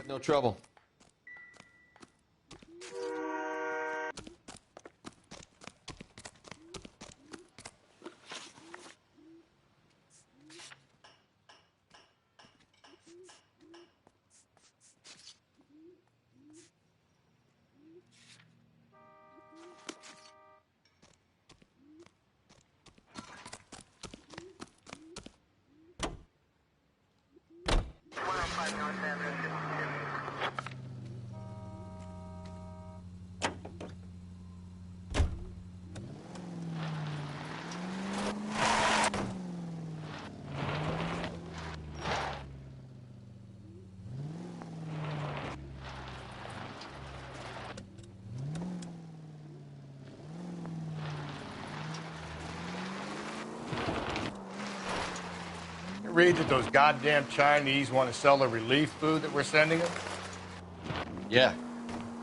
No trouble. Read that those goddamn Chinese want to sell the relief food that we're sending them? Yeah,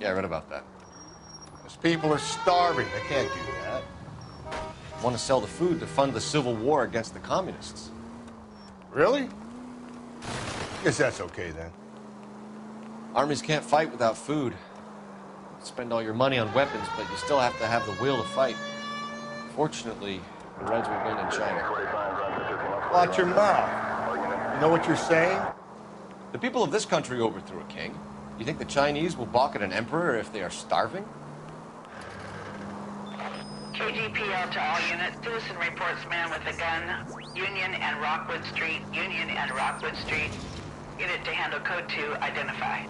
I read about that. Those people are starving. They can't do that. Want to sell the food to fund the civil war against the communists. Really? Guess that's okay then. Armies can't fight without food. Spend all your money on weapons, but you still have to have the will to fight. Fortunately, the Reds will win in China. Watch your mouth. You know what you're saying? The people of this country overthrew a king. You think the Chinese will balk at an emperor if they are starving? KGPL to all units. Citizen reports man with a gun. Union and Rockwood Street. Union and Rockwood Street. Unit to handle code 2. Identify.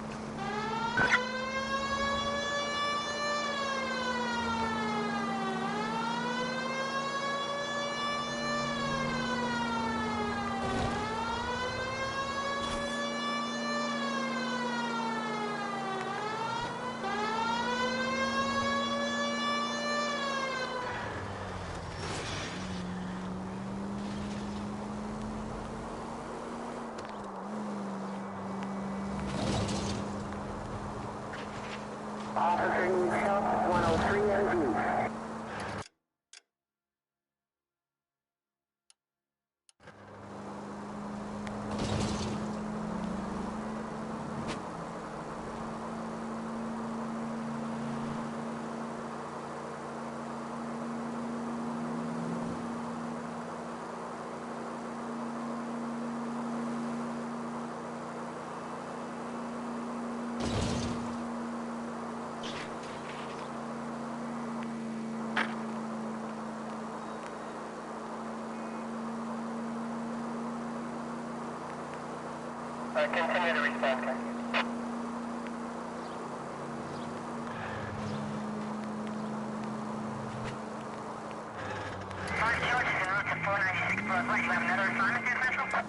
Officer South 103 and East. Continue to respond, sir. Mark George is en route to 496 Broadway. You have another assignment here, Central?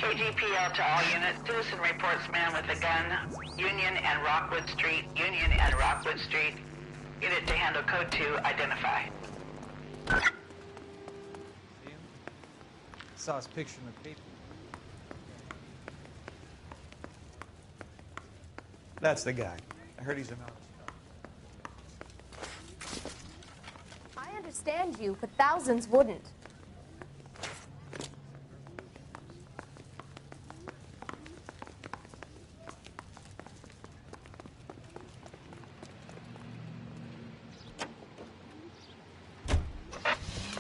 KGPL to all units. Citizen reports man with a gun. Union and Rockwood Street. Union and Rockwood Street. Unit to handle code 2. Identify. Saw his picture in the paper. That's the guy. I heard he's an artist. I understand you, but thousands wouldn't.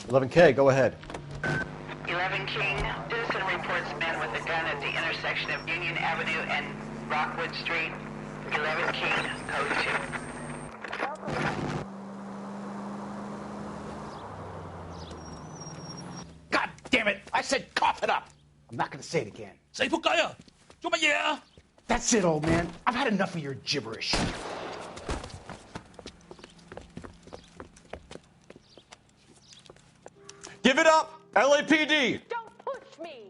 $11K, go ahead. 11 King. Citizen reports man with a gun at the intersection of Union Avenue and Rockwood Street. 11 King, code 2. God damn it! I said cough it up! I'm not gonna say it again. 死仆街啊！做乜嘢啊？ That's it, old man. I've had enough of your gibberish. Give it up! LAPD! Don't push me!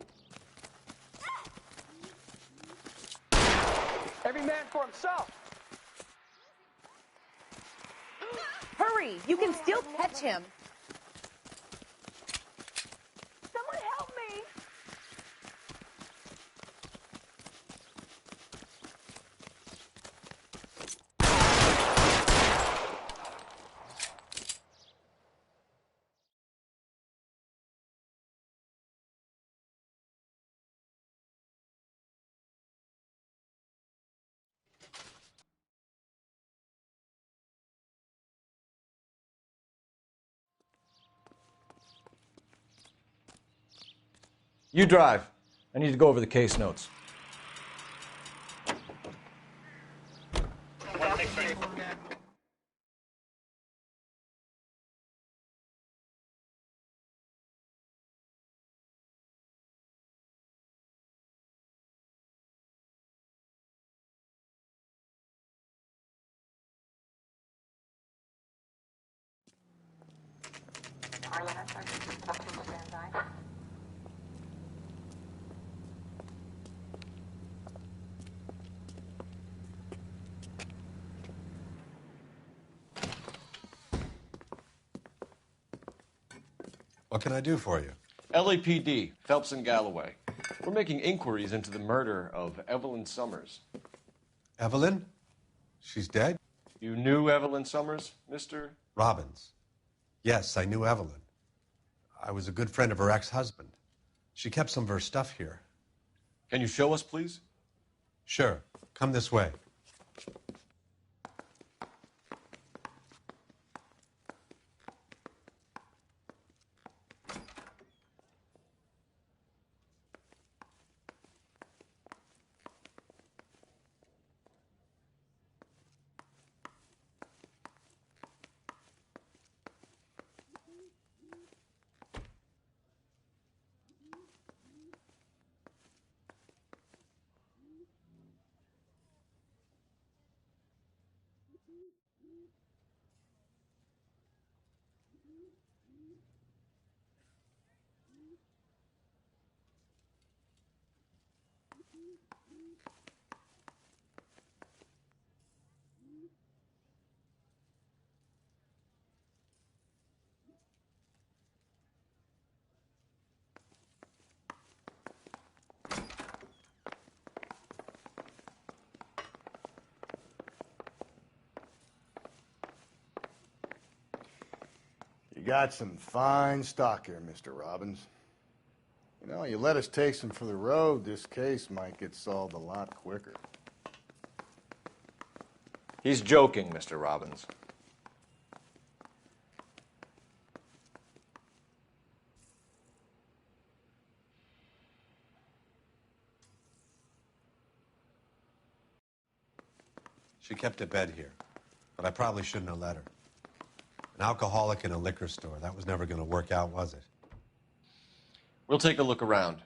Every man for himself. Hurry! You can still catch him. Someone help me! You drive. I need to go over the case notes. What can I do for you? LAPD, Phelps and Galloway. We're making inquiries into the murder of Evelyn Summers. Evelyn? She's dead? You knew Evelyn Summers, Mr. Robbins. Yes, I knew Evelyn. I was a good friend of her ex-husband. She kept some of her stuff here. Can you show us, please? Sure. Come this way. You got some fine stock here, Mr. Robbins. You know, you let us take some for the road, this case might get solved a lot quicker. He's joking, Mr. Robbins. She kept a bed here, but I probably shouldn't have let her. An alcoholic in a liquor store. That was never going to work out, was it? We'll take a look around.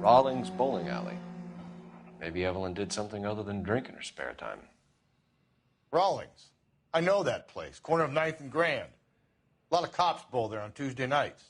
Rawlings Bowling Alley. Maybe Evelyn did something other than drink in her spare time. Rawlings. I know that place. Corner of 9th and Grand. A lot of cops bowl there on Tuesday nights.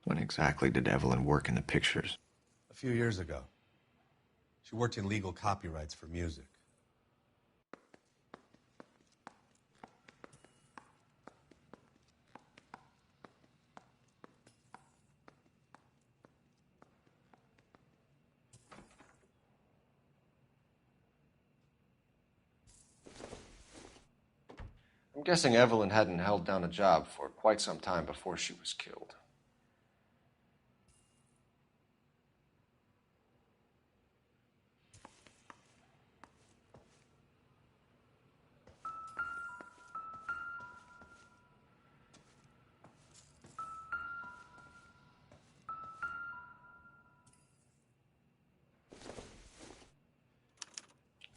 When exactly did Evelyn work in the pictures? A few years ago. She worked in legal copyrights for music. I'm guessing Evelyn hadn't held down a job for quite some time before she was killed.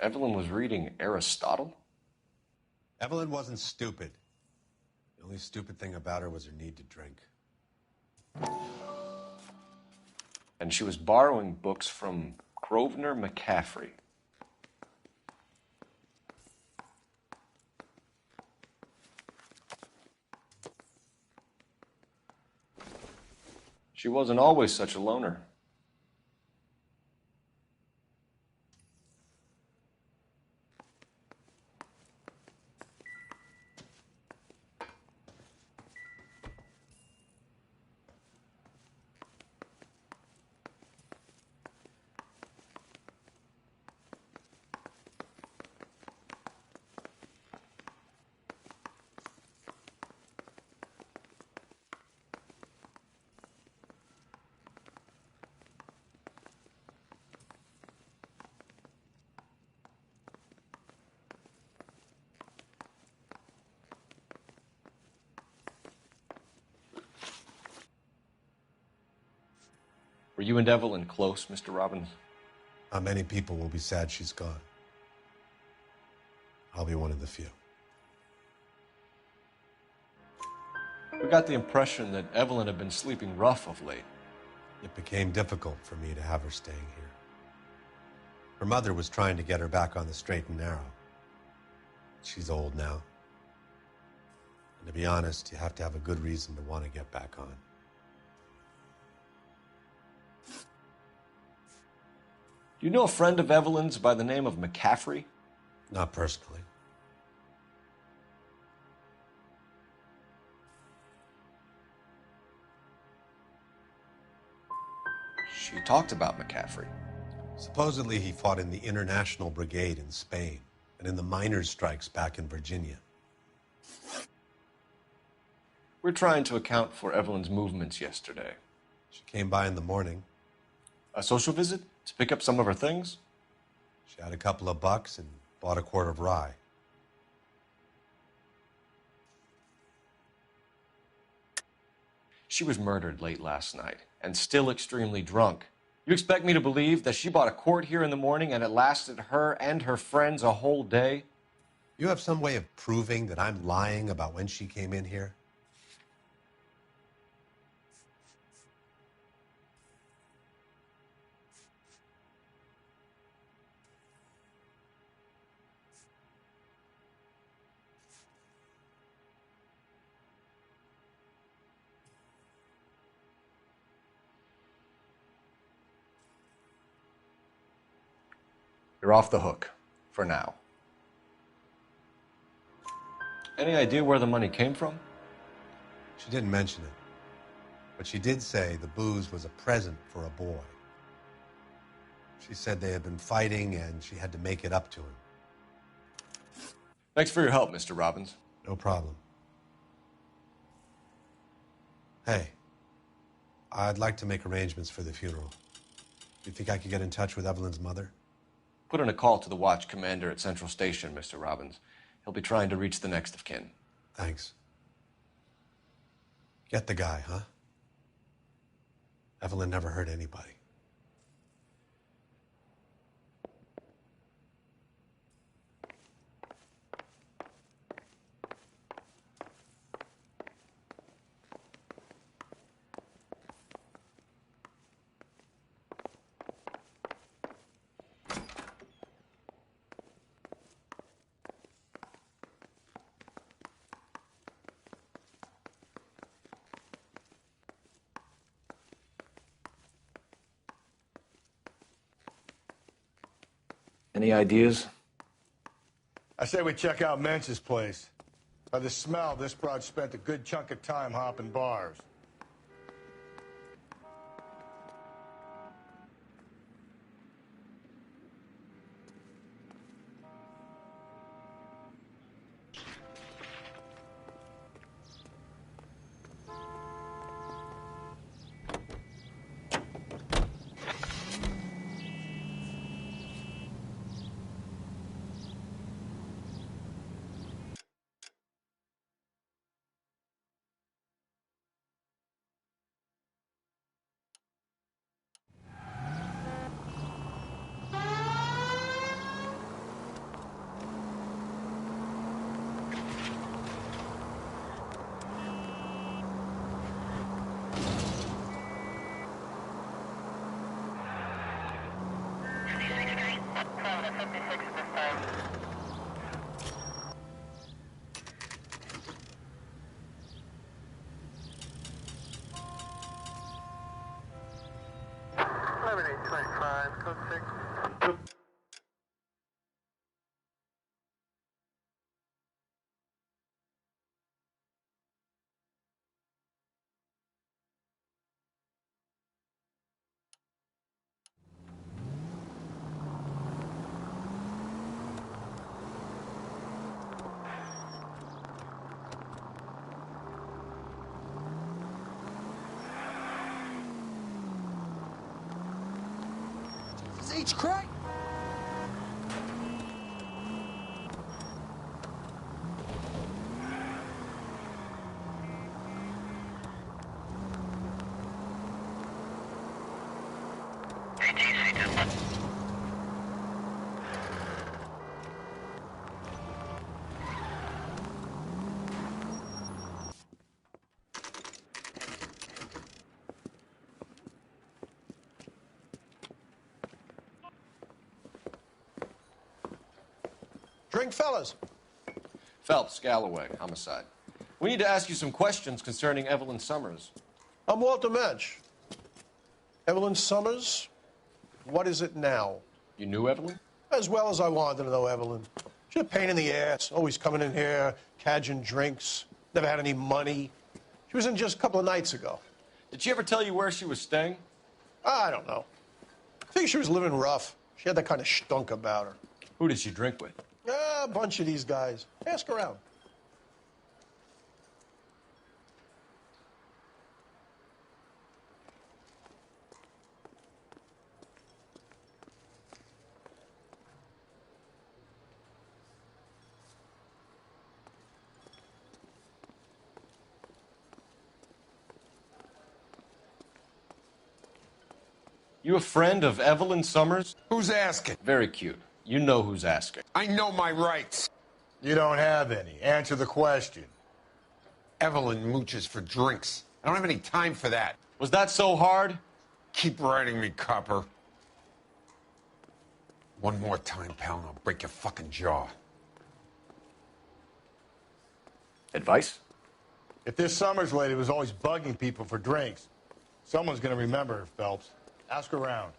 Evelyn was reading Aristotle? Evelyn wasn't stupid. The only stupid thing about her was her need to drink. And she was borrowing books from Grosvenor McCaffrey. She wasn't always such a loner. Were you and Evelyn close, Mr. Robbins? Many people will be sad she's gone. I'll be one of the few. We got the impression that Evelyn had been sleeping rough of late. It became difficult for me to have her staying here. Her mother was trying to get her back on the straight and narrow. She's old now. And to be honest, you have to have a good reason to want to get back on. Do you know a friend of Evelyn's by the name of McCaffrey? Not personally. She talked about McCaffrey. Supposedly he fought in the International Brigade in Spain and in the miners' strikes back in Virginia. We're trying to account for Evelyn's movements yesterday. She came by in the morning. A social visit? To pick up some of her things? She had a couple of bucks and bought a quart of rye. She was murdered late last night and still extremely drunk. You expect me to believe that she bought a quart here in the morning and it lasted her and her friends a whole day? You have some way of proving that I'm lying about when she came in here? You're off the hook, for now. Any idea where the money came from? She didn't mention it, but she did say the booze was a present for a boy. She said they had been fighting and she had to make it up to him. Thanks for your help, Mr. Robbins. No problem. Hey, I'd like to make arrangements for the funeral. Do you think I could get in touch with Evelyn's mother? Put in a call to the watch commander at Central Station, Mr. Robbins. He'll be trying to reach the next of kin. Thanks. Get the guy, huh? Evelyn never hurt anybody. Any ideas? I say we check out Mensch's place. By the smell, this broad spent a good chunk of time hopping bars. H. Crack? Drink, fellas. Phelps, Galloway, homicide. We need to ask you some questions concerning Evelyn Summers. I'm Walter Mensch. Evelyn Summers, what is it now? You knew Evelyn? As well as I wanted to know Evelyn. She's a pain in the ass, always coming in here, cadging drinks, never had any money. She was in just a couple of nights ago. Did she ever tell you where she was staying? I don't know. I think she was living rough. She had that kind of stunk about her. Who did she drink with? A bunch of these guys. Ask around. You a friend of Evelyn Summers? Who's asking? Very cute. You know who's asking. I know my rights. You don't have any. Answer the question. Evelyn mooches for drinks. I don't have any time for that. Was that so hard? Keep writing me, copper. One more time, pal, and I'll break your fucking jaw. Advice? If this Summers lady was always bugging people for drinks, someone's going to remember her, Phelps. Ask around.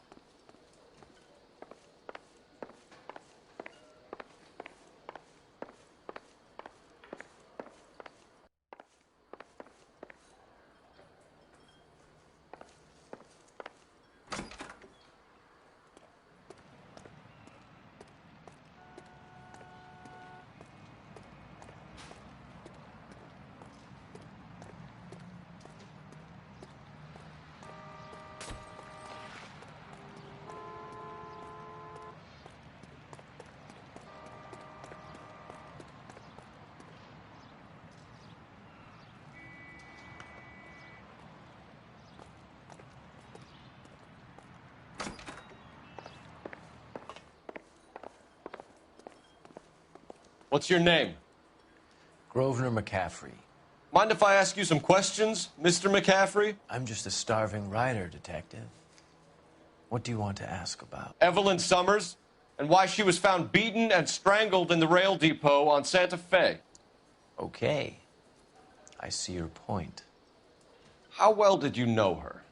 What's your name? Grosvenor McCaffrey. Mind if I ask you some questions, Mr. McCaffrey? I'm just a starving writer, Detective. What do you want to ask about? Evelyn Summers, and why she was found beaten and strangled in the rail depot on Santa Fe. Okay. I see your point. How well did you know her?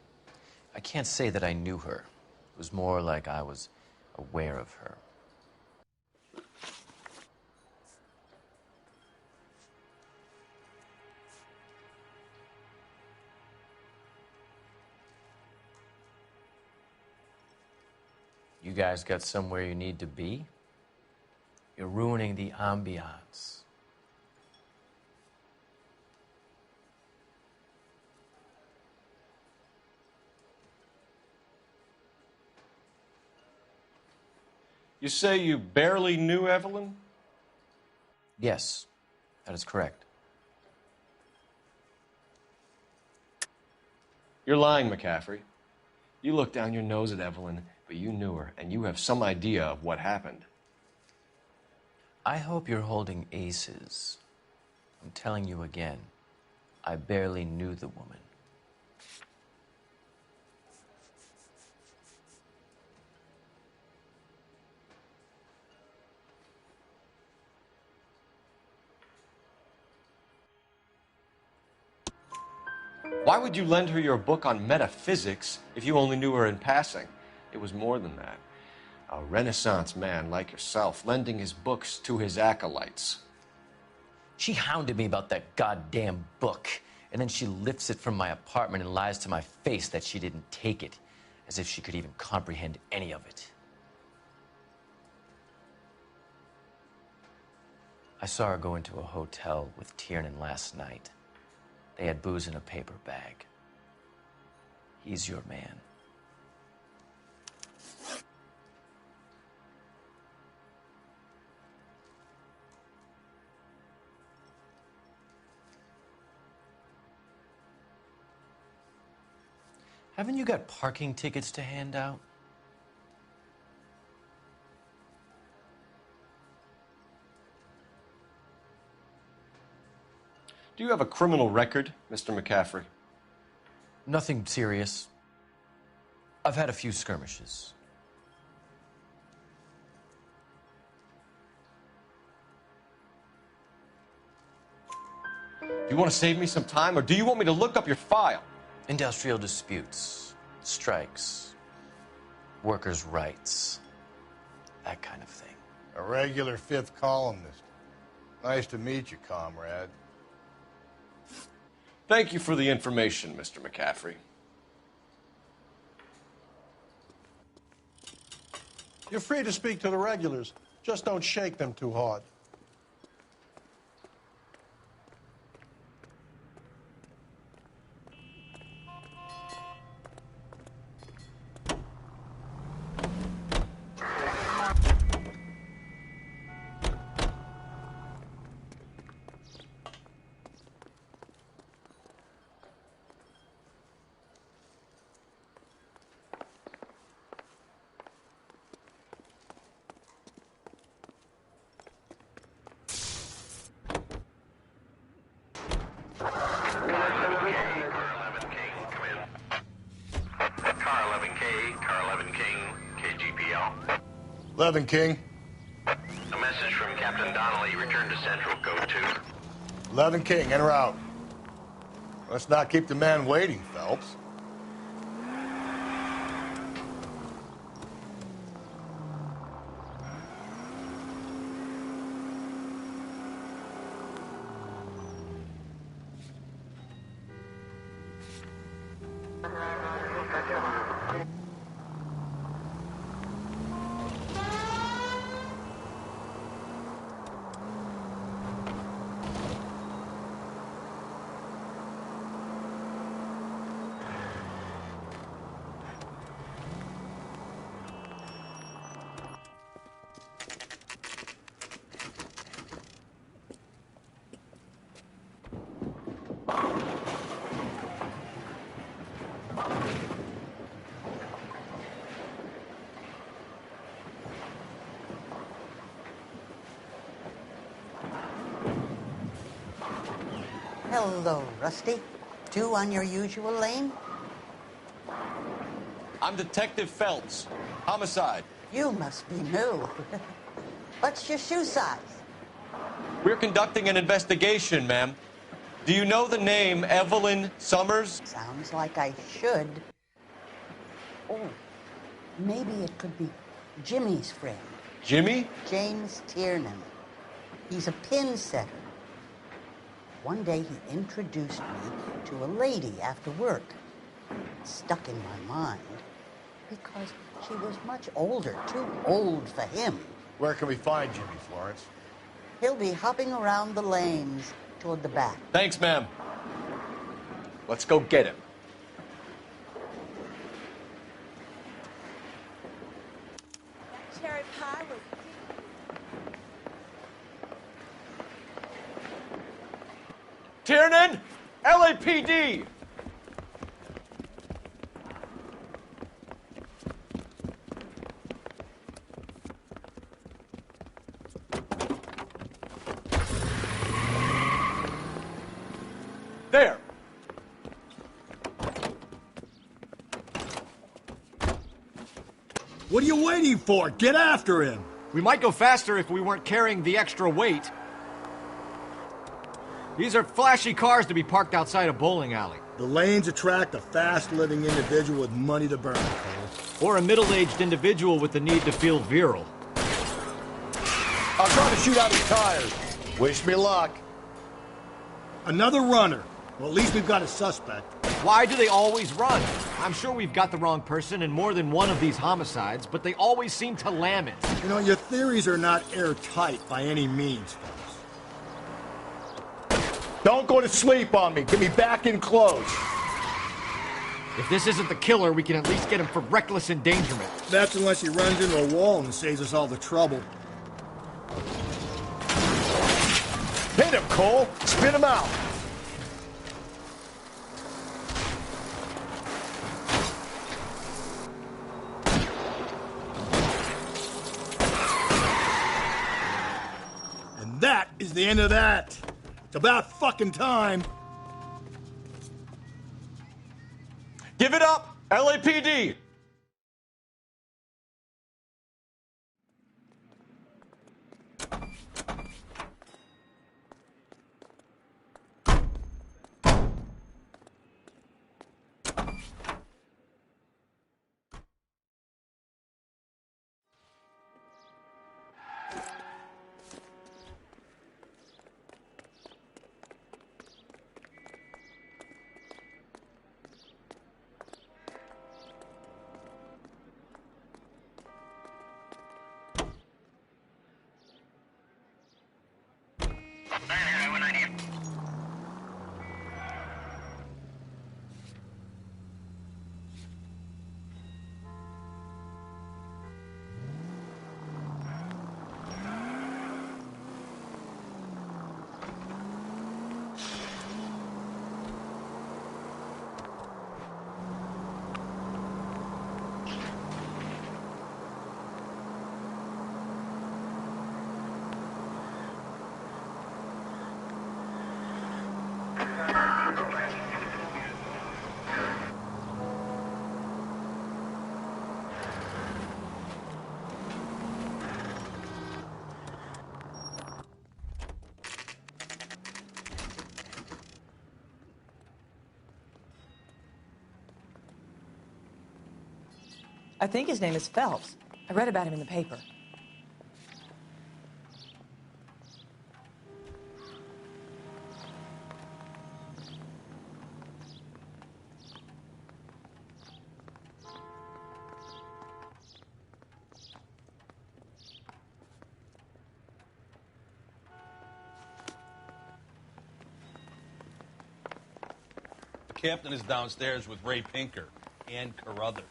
I can't say that I knew her. It was more like I was aware of her. You guys got somewhere you need to be? You're ruining the ambiance. You say you barely knew Evelyn? Yes, that is correct. You're lying, McCaffrey. You looked down your nose at Evelyn, but you knew her, and you have some idea of what happened. I hope you're holding aces. I'm telling you again, I barely knew the woman. Why would you lend her your book on metaphysics if you only knew her in passing? It was more than that. A Renaissance man like yourself, lending his books to his acolytes. She hounded me about that goddamn book, and then she lifts it from my apartment and lies to my face that she didn't take it, as if she could even comprehend any of it. I saw her go into a hotel with Tiernan last night. They had booze in a paper bag. He's your man. Haven't you got parking tickets to hand out? Do you have a criminal record, Mr. McCaffrey? Nothing serious. I've had a few skirmishes. Do you want to save me some time, or do you want me to look up your file? Industrial disputes, strikes, workers' rights, that kind of thing. A regular fifth columnist. Nice to meet you, comrade. Thank you for the information, Mr. McCaffrey. You're free to speak to the regulars. Just don't shake them too hard. Car 11 King, KGPL. 11 King. A message from Captain Donnelly. Return to Central, Code 2. 11 King, en route. Let's not keep the man waiting, Phelps. Hello, Rusty. 2 on your usual lane? I'm Detective Phelps. Homicide. You must be new. What's your shoe size? We're conducting an investigation, ma'am. Do you know the name Evelyn Summers? Sounds like I should. Oh, maybe it could be Jimmy's friend. Jimmy? James Tiernan. He's a pin setter. One day he introduced me to a lady after work. It stuck in my mind because she was much older, too old for him. Where can we find Jimmy, Florence? He'll be hopping around the lanes toward the back. Thanks, ma'am. Let's go get him. That cherry pie was... Tiernan! LAPD! There! What are you waiting for? Get after him! We might go faster if we weren't carrying the extra weight. These are flashy cars to be parked outside a bowling alley. The lanes attract a fast-living individual with money to burn, Cole. Or a middle-aged individual with the need to feel virile. I'll try to shoot out his tires. Wish me luck. Another runner. Well, at least we've got a suspect. Why do they always run? I'm sure we've got the wrong person in more than one of these homicides, but they always seem to lam it. You know, your theories are not airtight by any means, Phelps. Don't go to sleep on me. Get me back in close. If this isn't the killer, we can at least get him for reckless endangerment. That's unless he runs into a wall and saves us all the trouble. Hit him, Cole. Spin him out. And that is the end of that. It's about fucking time. Give it up, LAPD! I think his name is Phelps. I read about him in the paper. The captain is downstairs with Ray Pinker and Carruthers.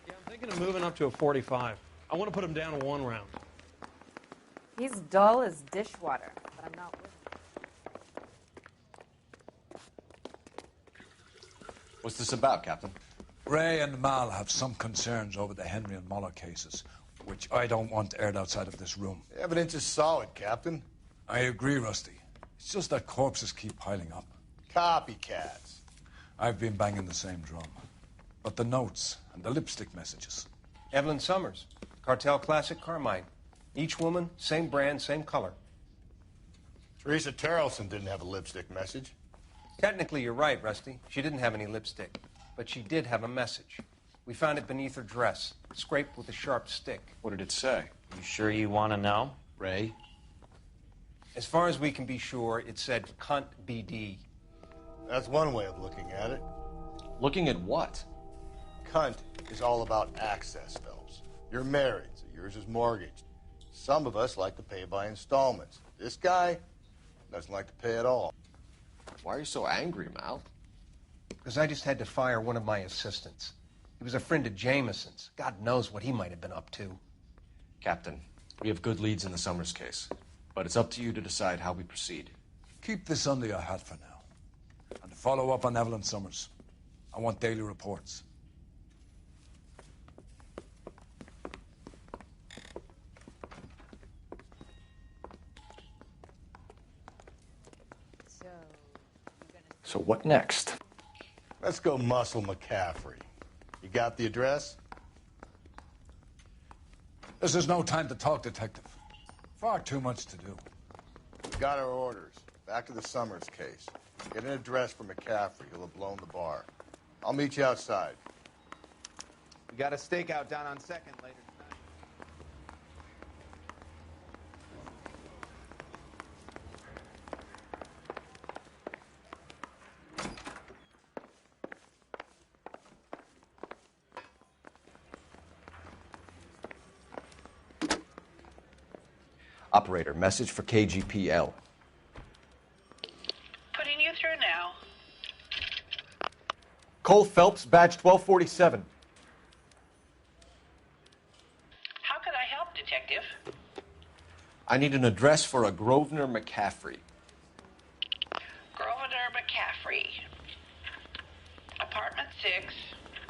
Yeah, I'm thinking of moving up to a 45. I want to put him down to 1 round. He's dull as dishwater, but I'm not with him. What's this about, Captain? Ray and Mal have some concerns over the Henry and Muller cases, which I don't want aired outside of this room. The evidence is solid, Captain. I agree, Rusty. It's just that corpses keep piling up. Copycats. I've been banging the same drum. But the notes and the lipstick messages. Evelyn Summers, Cartel Classic Carmine. Each woman, same brand, same color. Teresa Terrelson didn't have a lipstick message. Technically, you're right, Rusty. She didn't have any lipstick. But she did have a message. We found it beneath her dress, scraped with a sharp stick. What did it say? You sure you want to know? Ray? As far as we can be sure, it said cunt BD. That's one way of looking at it. Looking at what? Cunt is all about access, Phelps. You're married, so yours is mortgaged. Some of us like to pay by installments. This guy doesn't like to pay at all. Why are you so angry, Mal? Because I just had to fire one of my assistants. He was a friend of Jameson's. God knows what he might have been up to. Captain, we have good leads in the Summers case, but it's up to you to decide how we proceed. Keep this under your hat for now. And follow up on Evelyn Summers. I want daily reports. So what next? Let's go muscle McCaffrey. You got the address? This is no time to talk, Detective. Far too much to do. We got our orders. Back to the Summers case. Get an address for McCaffrey. He'll have blown the bar. I'll meet you outside. We got a stakeout down on 2nd later tonight. Operator, message for KGPL. Putting you through now. Cole Phelps, badge 1247. How could I help, Detective? I need an address for a Grosvenor McCaffrey. Grosvenor McCaffrey. Apartment 6,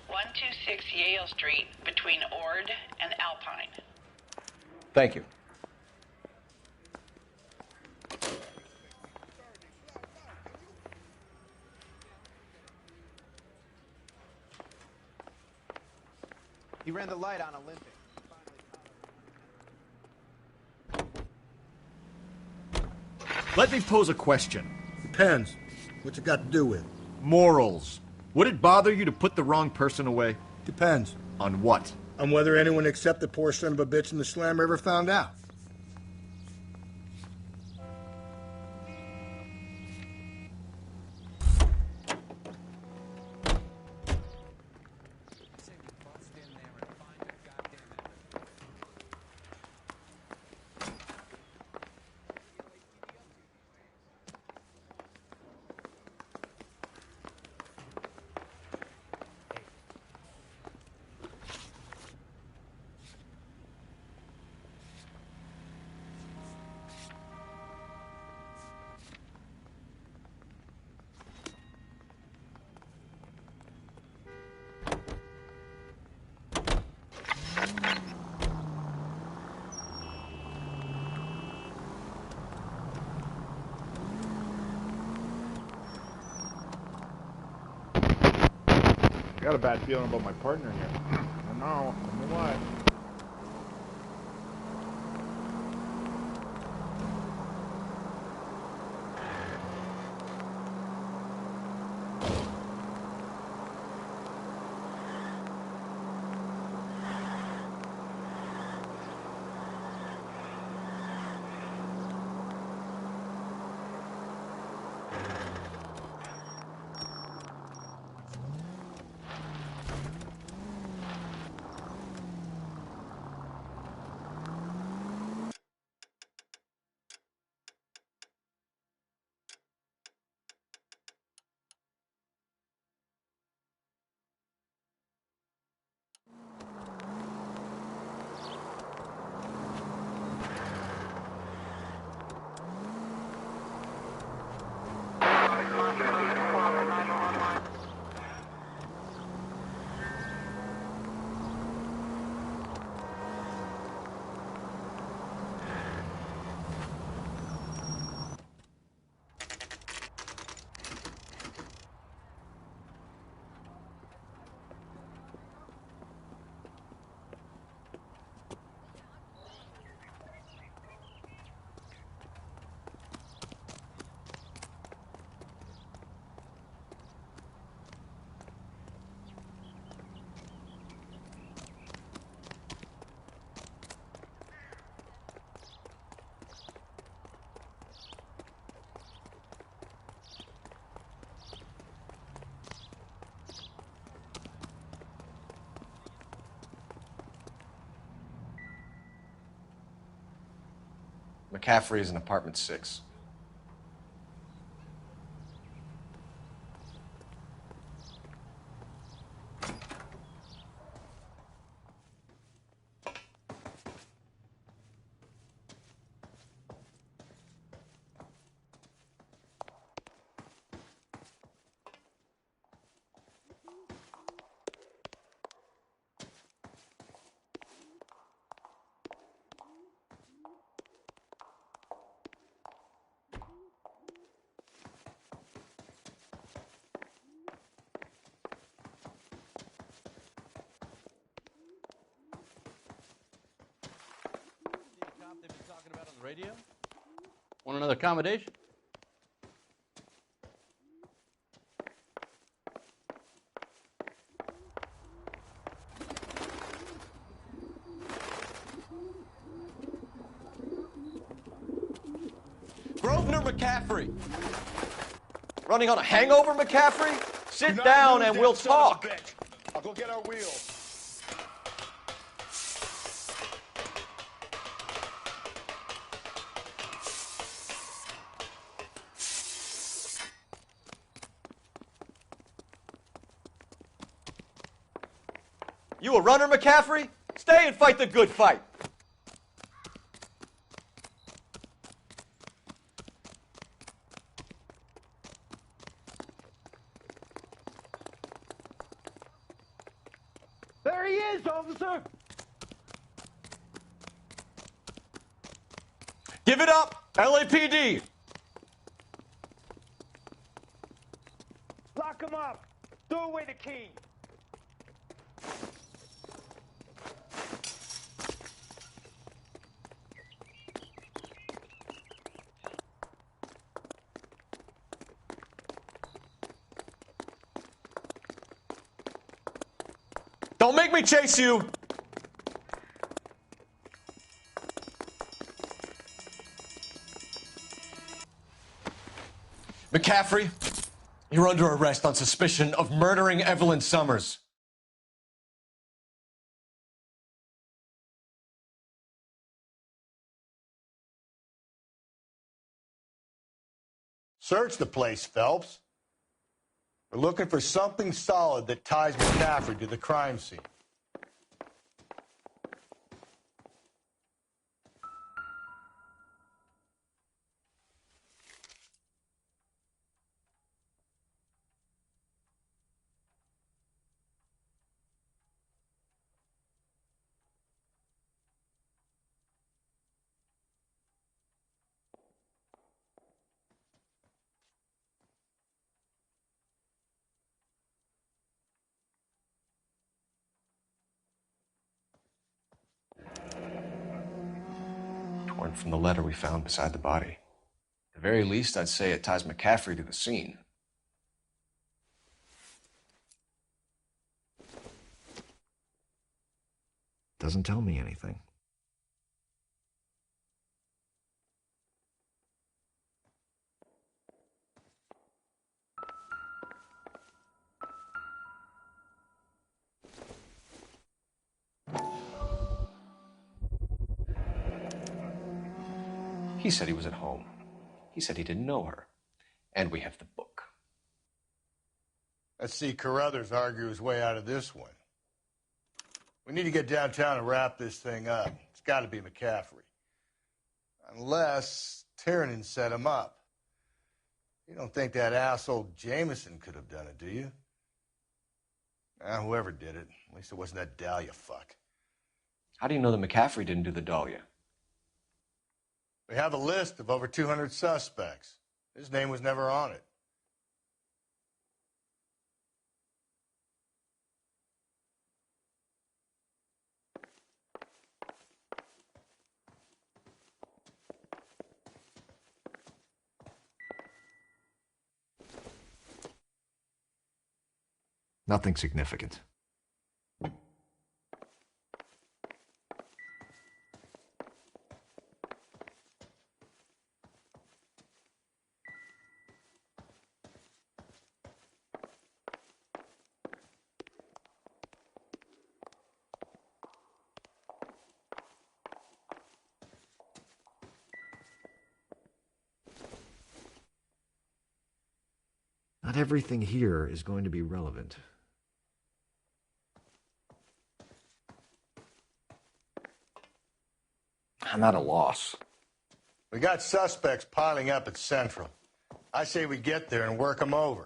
126 Yale Street, between Ord and Alpine. Thank you. He ran the light on Olympic. Let me pose a question. Depends. What's it got to do with? Morals. Would it bother you to put the wrong person away? Depends. On what? On whether anyone except the poor son of a bitch in the slammer ever found out. I got a bad feeling about my partner here. I know why. McCaffrey is in apartment 6. They've been talking about on the radio? Want another accommodation? Grosvenor McCaffrey! Running on a hangover, McCaffrey? Sit down and we'll talk. I'll go get our wheel. You a runner, McCaffrey? Stay and fight the good fight. There he is, officer! Give it up, LAPD! Lock him up! Throw away the key! Don't make me chase you! McCaffrey, you're under arrest on suspicion of murdering Evelyn Summers. Search the place, Phelps. We're looking for something solid that ties McCaffrey to the crime scene. Torn from the letter we found beside the body. At the very least, I'd say it ties McCaffrey to the scene. Doesn't tell me anything. He said he was at home. He said he didn't know her. And we have the book. Let's see Carruthers argue his way out of this one. We need to get downtown and wrap this thing up. It's got to be McCaffrey. Unless Tiernan set him up. You don't think that asshole Jameson could have done it, do you? Whoever did it. At least it wasn't that Dahlia fuck. How do you know that McCaffrey didn't do the Dahlia? We have a list of over 200 suspects. His name was never on it. Nothing significant. Not everything here is going to be relevant. I'm at a loss. We got suspects piling up at Central. I say we get there and work them over.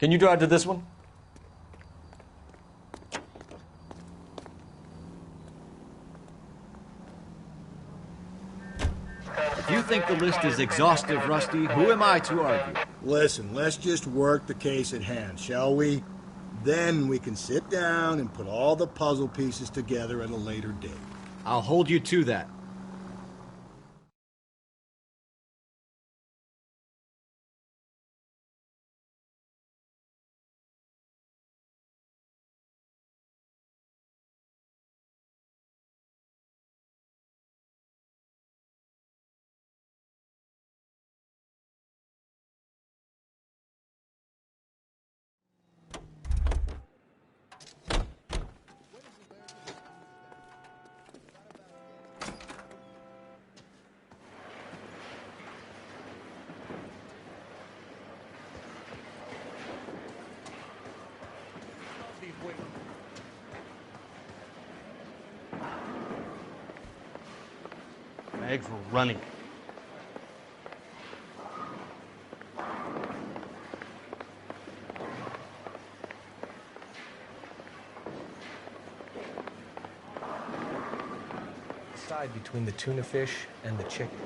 Can you drive to this one? If you think the list is exhaustive, Rusty, who am I to argue? Listen, let's just work the case at hand, shall we? Then we can sit down and put all the puzzle pieces together at a later date. I'll hold you to that. Bags were running. Decide between the tuna fish and the chicken.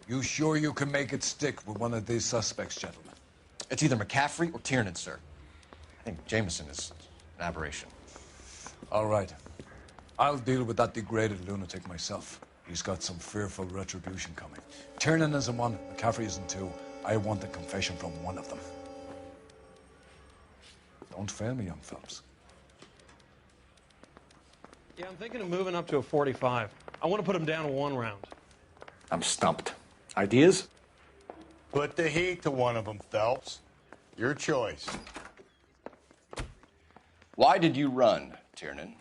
You sure you can make it stick with one of these suspects, gentlemen? It's either McCaffrey or Tiernan, sir. I think Jameson is an aberration. All right. I'll deal with that degraded lunatic myself. He's got some fearful retribution coming. Tiernan isn't one, McCaffrey isn't two. I want a confession from one of them. Don't fail me, young Phelps. Yeah, I'm thinking of moving up to a 45. I want to put him down 1 round. I'm stumped. Ideas? Put the heat to one of them, Phelps. Your choice. Why did you run, Tiernan?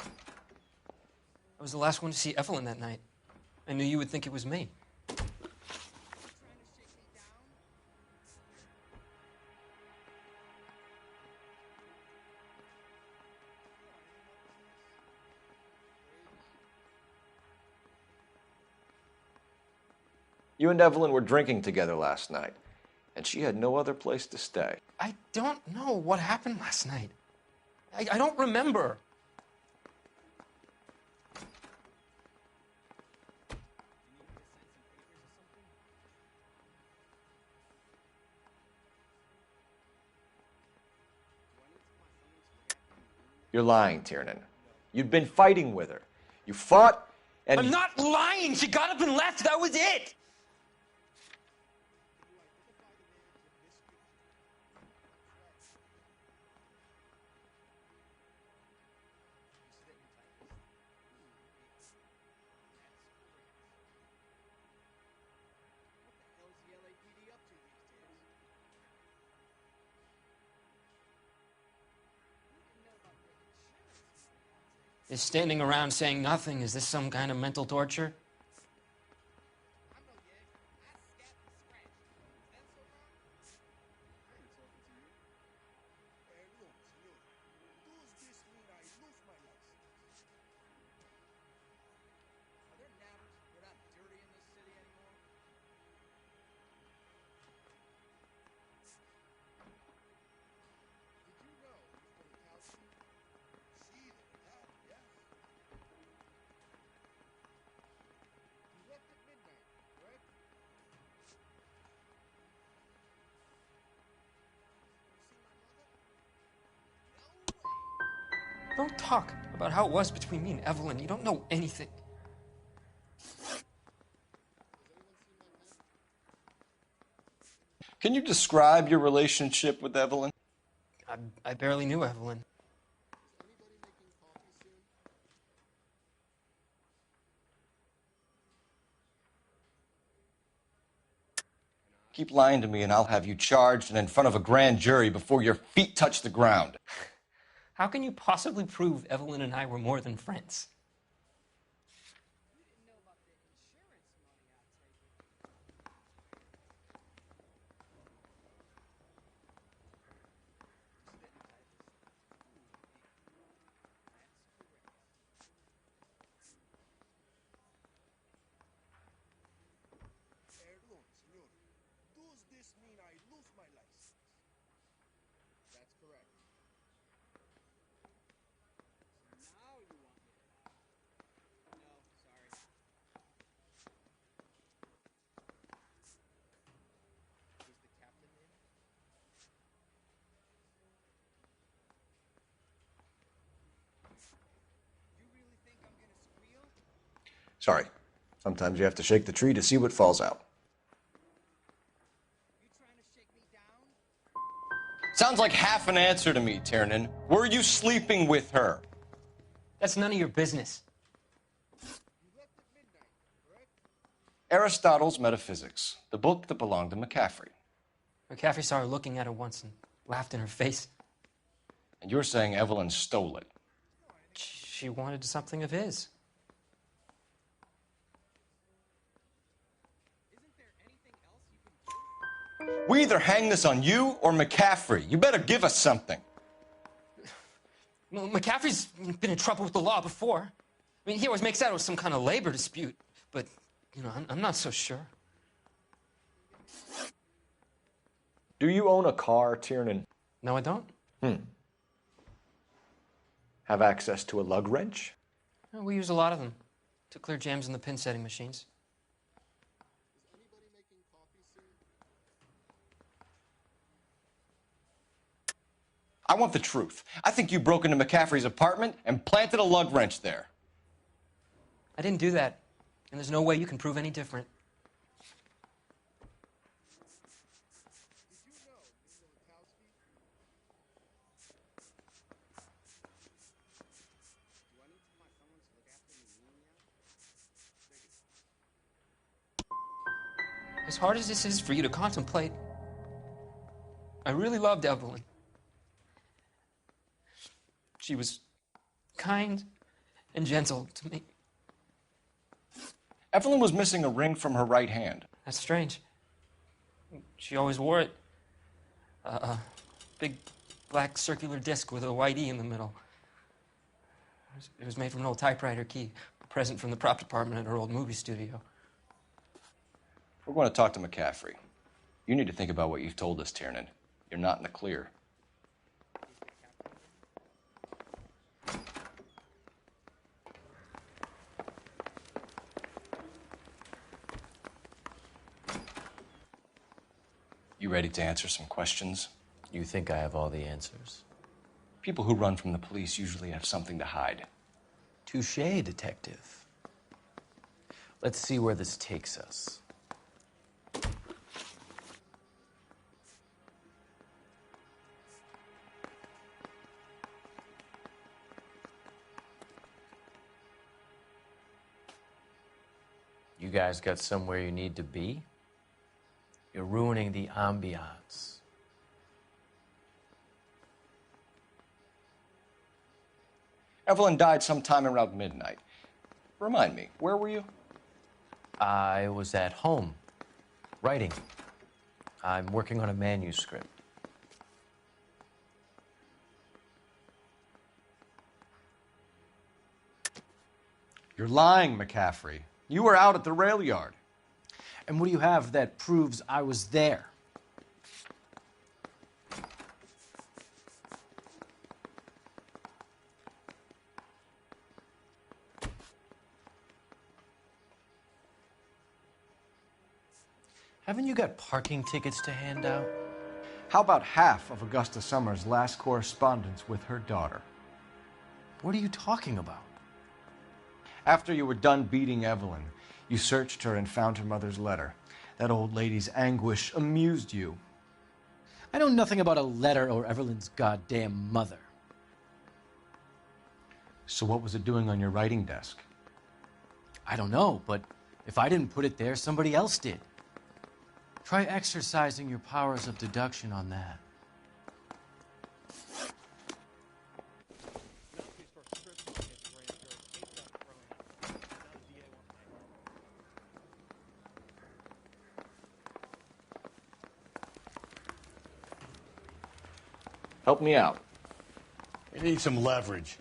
I was the last one to see Evelyn that night. I knew you would think it was me. You and Evelyn were drinking together last night, and she had no other place to stay. I don't know what happened last night. I don't remember. You're lying, Tiernan. You'd been fighting with her. You fought, and... I'm not lying! She got up and left! That was it! Is standing around saying nothing, is this some kind of mental torture? Don't talk about how it was between me and Evelyn. You don't know anything. Can you describe your relationship with Evelyn? I barely knew Evelyn. Keep lying to me and I'll have you charged and in front of a grand jury before your feet touch the ground. How can you possibly prove Evelyn and I were more than friends? Sorry. Sometimes you have to shake the tree to see what falls out. Sounds like half an answer to me, Tiernan. Were you sleeping with her? That's none of your business. Aristotle's Metaphysics, the book that belonged to McCaffrey. McCaffrey saw her looking at her once and laughed in her face. And you're saying Evelyn stole it? She wanted something of his. We either hang this on you or McCaffrey. You better give us something. Well, McCaffrey's been in trouble with the law before. I mean, he always makes out it was some kind of labor dispute. But, you know, I'm not so sure. Do you own a car, Tiernan? No, I don't. Have access to a lug wrench? We use a lot of them to clear jams in the pin setting machines. I want the truth. I think you broke into McCaffrey's apartment and planted a lug wrench there. I didn't do that, and there's no way you can prove any different. As hard as this is for you to contemplate, I really loved Evelyn. She was kind and gentle to me. Evelyn was missing a ring from her right hand. That's strange. She always wore it. A big black circular disc with a white E in the middle. It was made from an old typewriter key, a present from the prop department at her old movie studio. We're going to talk to McCaffrey. You need to think about what you've told us, Tiernan. You're not in the clear. You ready to answer some questions? You think I have all the answers? People who run from the police usually have something to hide. Touché, detective. Let's see where this takes us. You guys got somewhere you need to be? You're ruining the ambiance. Evelyn died sometime around midnight. Remind me, where were you? I was at home, writing. I'm working on a manuscript. You're lying, McCaffrey. You were out at the rail yard. And what do you have that proves I was there? Haven't you got parking tickets to hand out? How about half of Augusta Summers' last correspondence with her daughter? What are you talking about? After you were done beating Evelyn, you searched her and found her mother's letter. That old lady's anguish amused you. I know nothing about a letter or Evelyn's goddamn mother. So what was it doing on your writing desk? I don't know, but if I didn't put it there, somebody else did. Try exercising your powers of deduction on that. Help me out. We need some leverage.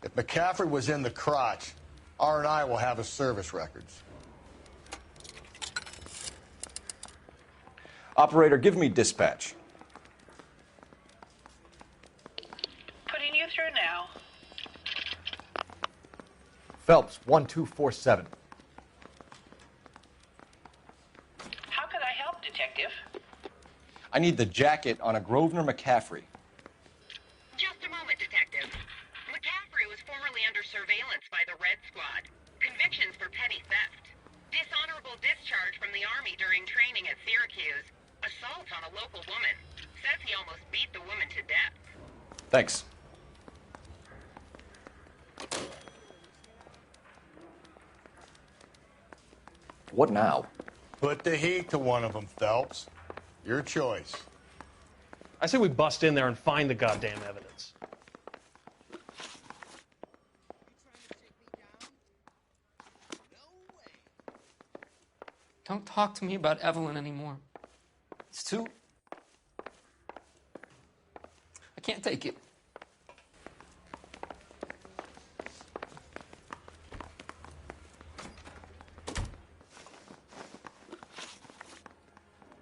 If McCaffrey was in the crotch, R&I will have his service records. Operator, give me dispatch. Putting you through now. Phelps, 1247. How could I help, Detective? I need the jacket on a Grosvenor McCaffrey. Just a moment, Detective. McCaffrey was formerly under surveillance by the Red Squad. Convictions for petty theft. Dishonorable discharge from the Army during training at Syracuse. Assault on a local woman. Says he almost beat the woman to death. Thanks. What now? Put the heat to one of them, Phelps. Your choice. I say we bust in there and find the goddamn evidence. Don't talk to me about Evelyn anymore. It's too... I can't take it.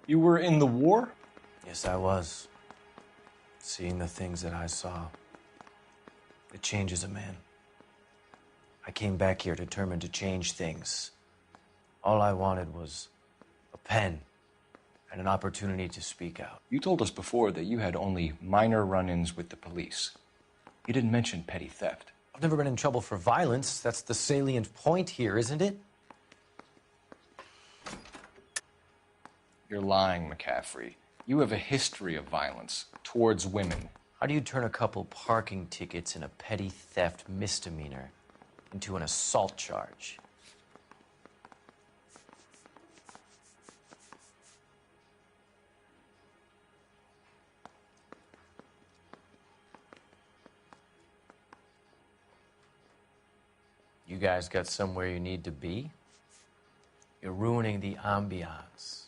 You were in the war? Yes, I was. Seeing the things that I saw, it changes a man. I came back here determined to change things. All I wanted was a pen and an opportunity to speak out. You told us before that you had only minor run-ins with the police. You didn't mention petty theft. I've never been in trouble for violence. That's the salient point here, isn't it? You're lying, McCaffrey. You have a history of violence towards women. How do you turn a couple parking tickets and a petty theft misdemeanor into an assault charge? You guys got somewhere you need to be? You're ruining the ambiance.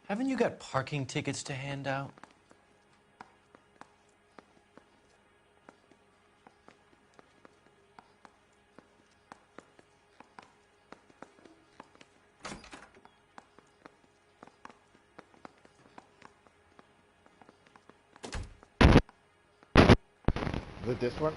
Haven't you got parking tickets to hand out? Is it this one?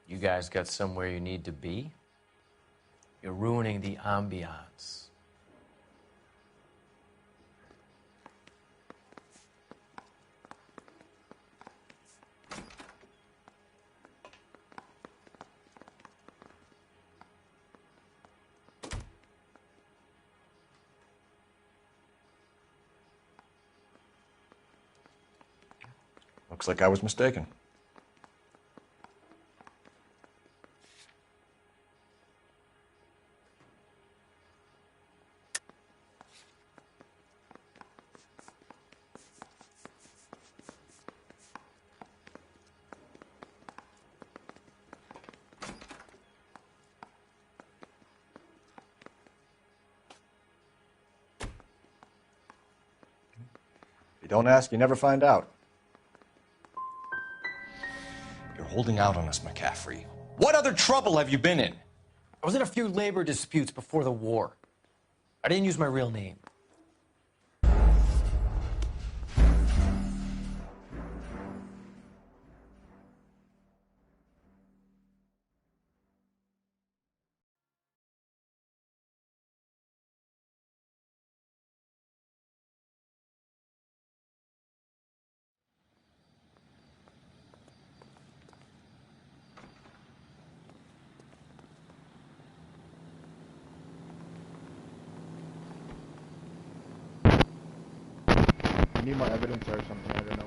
You guys got somewhere you need to be? You're ruining the ambiance. Looks like I was mistaken. You don't ask, you never find out. You're holding out on us, McCaffrey. What other trouble have you been in? I was in a few labor disputes before the war. I didn't use my real name. You need more evidence or something, I don't know.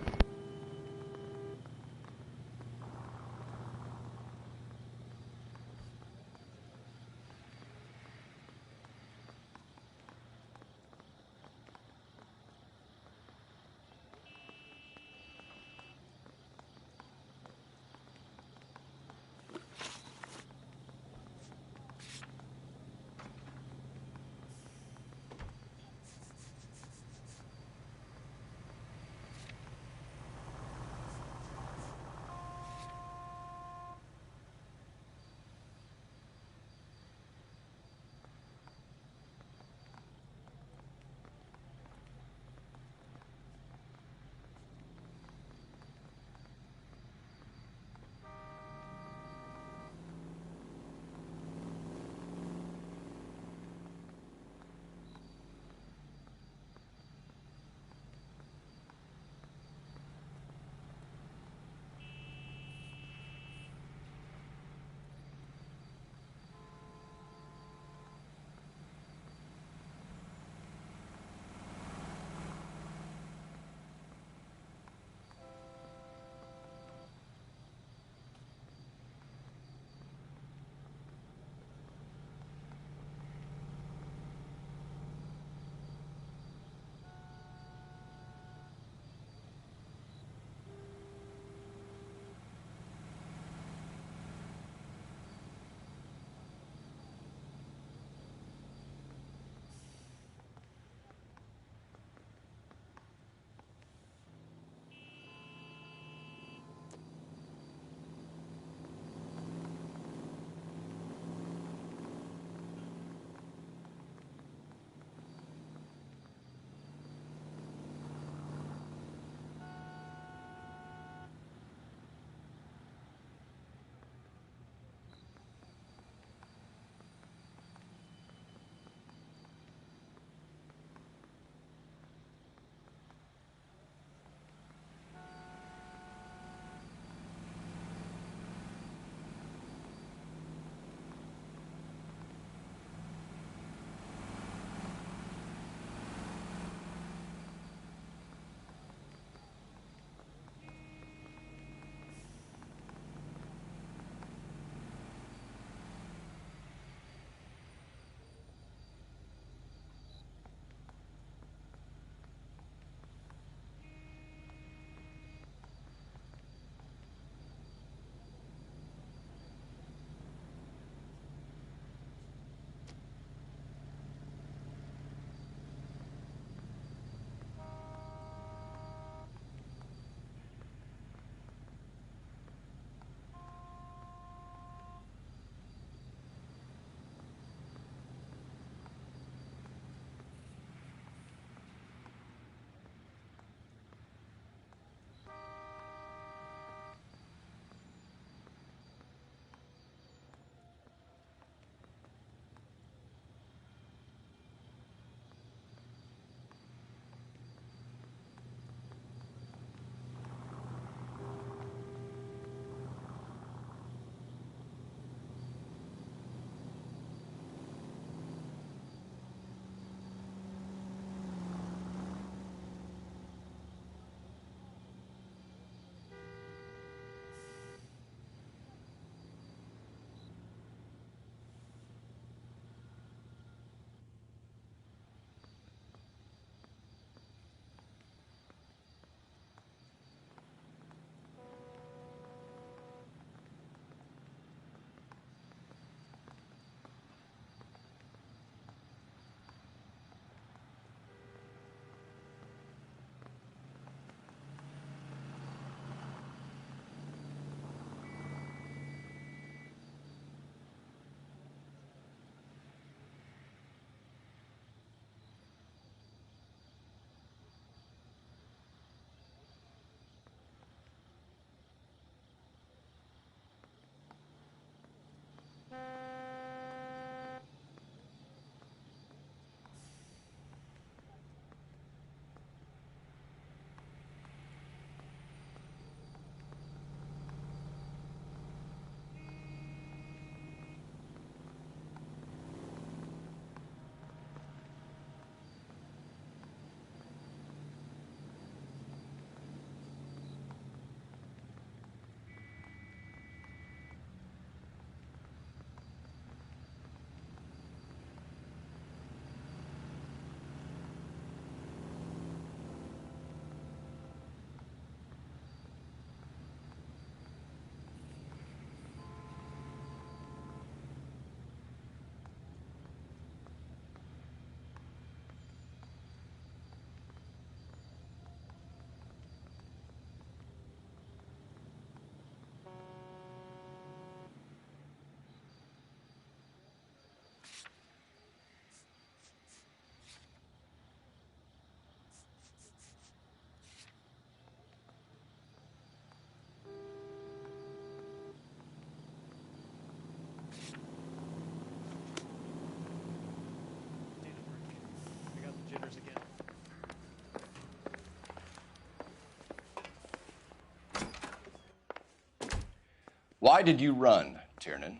Why did you run, Tiernan?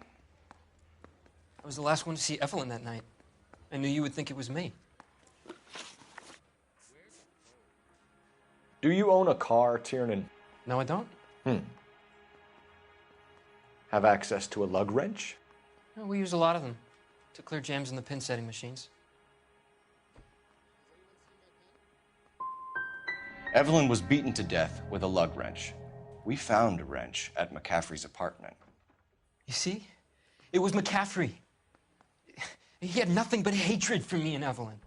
I was the last one to see Evelyn that night. I knew you would think it was me. Do you own a car, Tiernan? No, I don't. Have access to a lug wrench? No, we use a lot of them to clear jams in the pin setting machines. Evelyn was beaten to death with a lug wrench. We found a wrench at McCaffrey's apartment. You see? It was McCaffrey. He had nothing but hatred for me and Evelyn.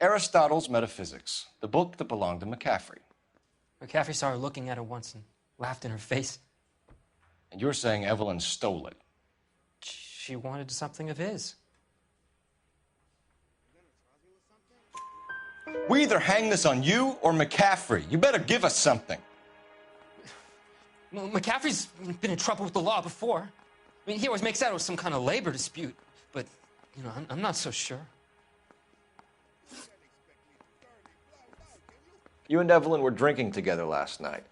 Aristotle's Metaphysics, the book that belonged to McCaffrey. McCaffrey saw her looking at her once and laughed in her face. And you're saying Evelyn stole it? She wanted something of his. We either hang this on you or McCaffrey. You better give us something. Well, McCaffrey's been in trouble with the law before. I mean, he always makes out it was some kind of labor dispute. But, you know, I'm not so sure. You and Evelyn were drinking together last night,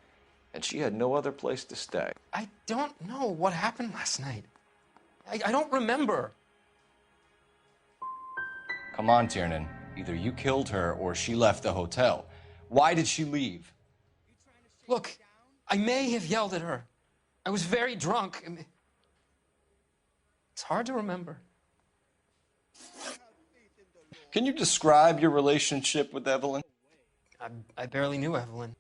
and she had no other place to stay. I don't know what happened last night. I don't remember. Come on, Tiernan. Either you killed her or she left the hotel. Why did she leave? Look, I may have yelled at her. I was very drunk. I mean, it's hard to remember. Can you describe your relationship with Evelyn? I barely knew Evelyn.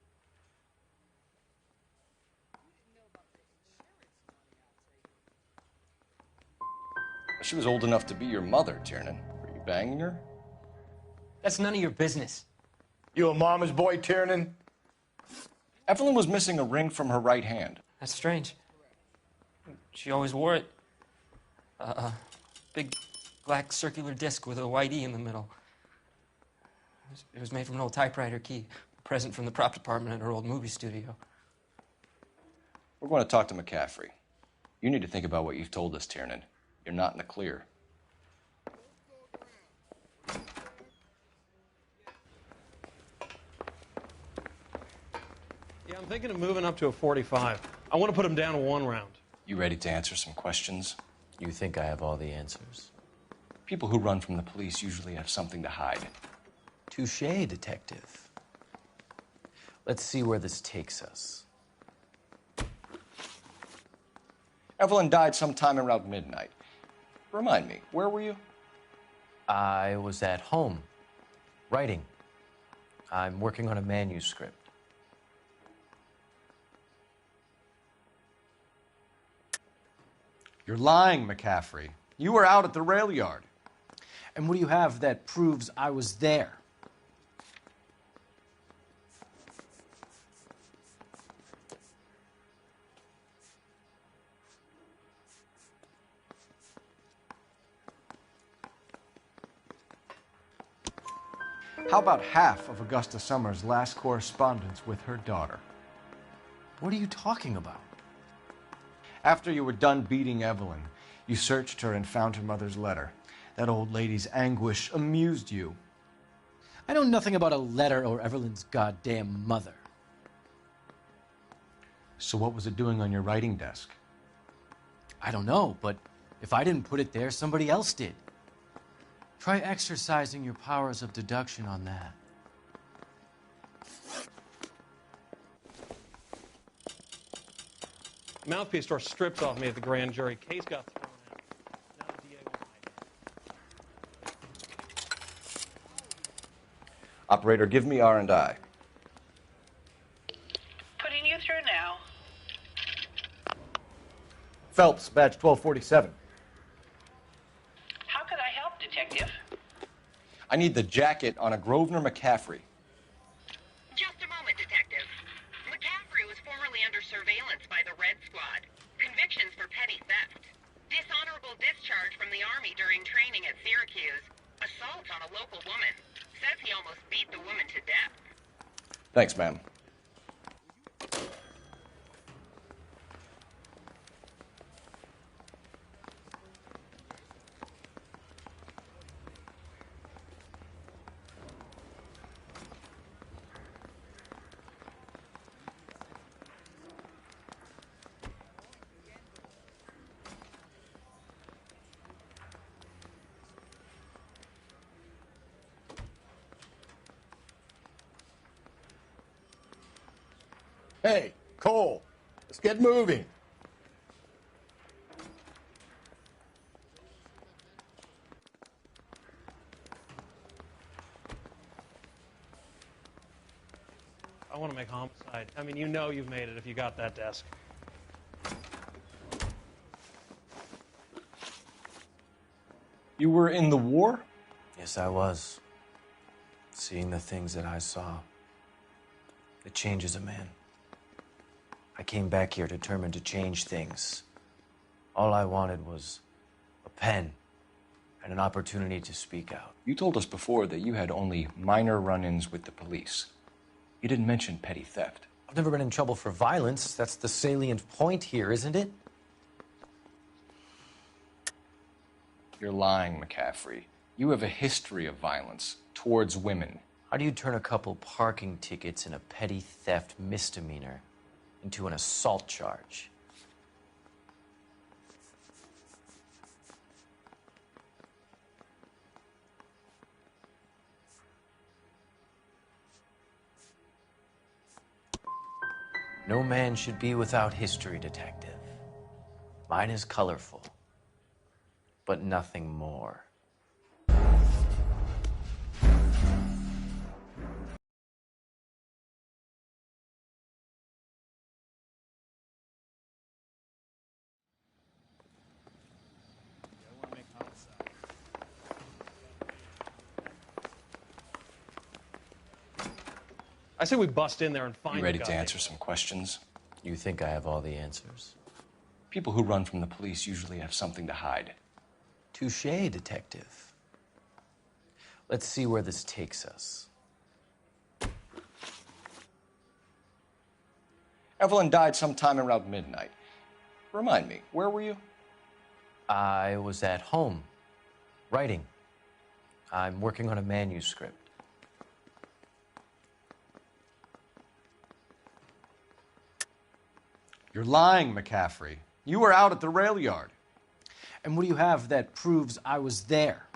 She was old enough to be your mother, Tiernan. Were you banging her? That's none of your business. You a mama's boy, Tiernan? Evelyn was missing a ring from her right hand. That's strange. She always wore it. A big black circular disc with a white E in the middle. It was made from an old typewriter key, a present from the prop department at her old movie studio. We're going to talk to McCaffrey. You need to think about what you've told us, Tiernan. You're not in the clear. Yeah, I'm thinking of moving up to a 45. I want to put him down in 1 round. You ready to answer some questions? You think I have all the answers? People who run from the police usually have something to hide. Touché, detective. Let's see where this takes us. Evelyn died sometime around midnight. Remind me, where were you? I was at home, writing. I'm working on a manuscript. You're lying, McCaffrey. You were out at the rail yard. And what do you have that proves I was there? How about half of Augusta Summers' last correspondence with her daughter? What are you talking about? After you were done beating Evelyn, you searched her and found her mother's letter. That old lady's anguish amused you. I know nothing about a letter or Evelyn's goddamn mother. So what was it doing on your writing desk? I don't know, but if I didn't put it there, somebody else did. Try exercising your powers of deduction on that. Mouthpiece tore strips off me at the grand jury. Case got thrown out. Now the DA wants my Operator, give me R&I. Putting you through now. Phelps, badge 1247. How could I help, Detective? I need the jacket on a Grosvenor McCaffrey. Just a moment, Detective. McCaffrey was formerly under surveillance by the Red Squad. Convictions for petty theft. Dishonorable discharge from the Army during training at Syracuse. Assault on a local woman. Says he almost beat the woman to death. Thanks, ma'am. Hey, Cole, let's get moving. I want to make homicide. I mean, you know you've made it if you got that desk. You were in the war? Yes, I was. Seeing the things that I saw, it changes a man. I came back here determined to change things. All I wanted was a pen and an opportunity to speak out. You told us before that you had only minor run-ins with the police. You didn't mention petty theft. I've never been in trouble for violence. That's the salient point here, isn't it? You're lying, McCaffrey. You have a history of violence towards women. How do you turn a couple parking tickets and a petty theft misdemeanor into an assault charge? No man should be without history, detective. Mine is colorful, but nothing more. I say we bust in there and find You ready the to guy. answer some questions? You think I have all the answers? People who run from the police usually have something to hide. Touché, detective. Let's see where this takes us. Evelyn died sometime around midnight. Remind me, where were you? I was at home, writing. I'm working on a manuscript. You're lying, McCaffrey. You were out at the rail yard. And what do you have that proves I was there?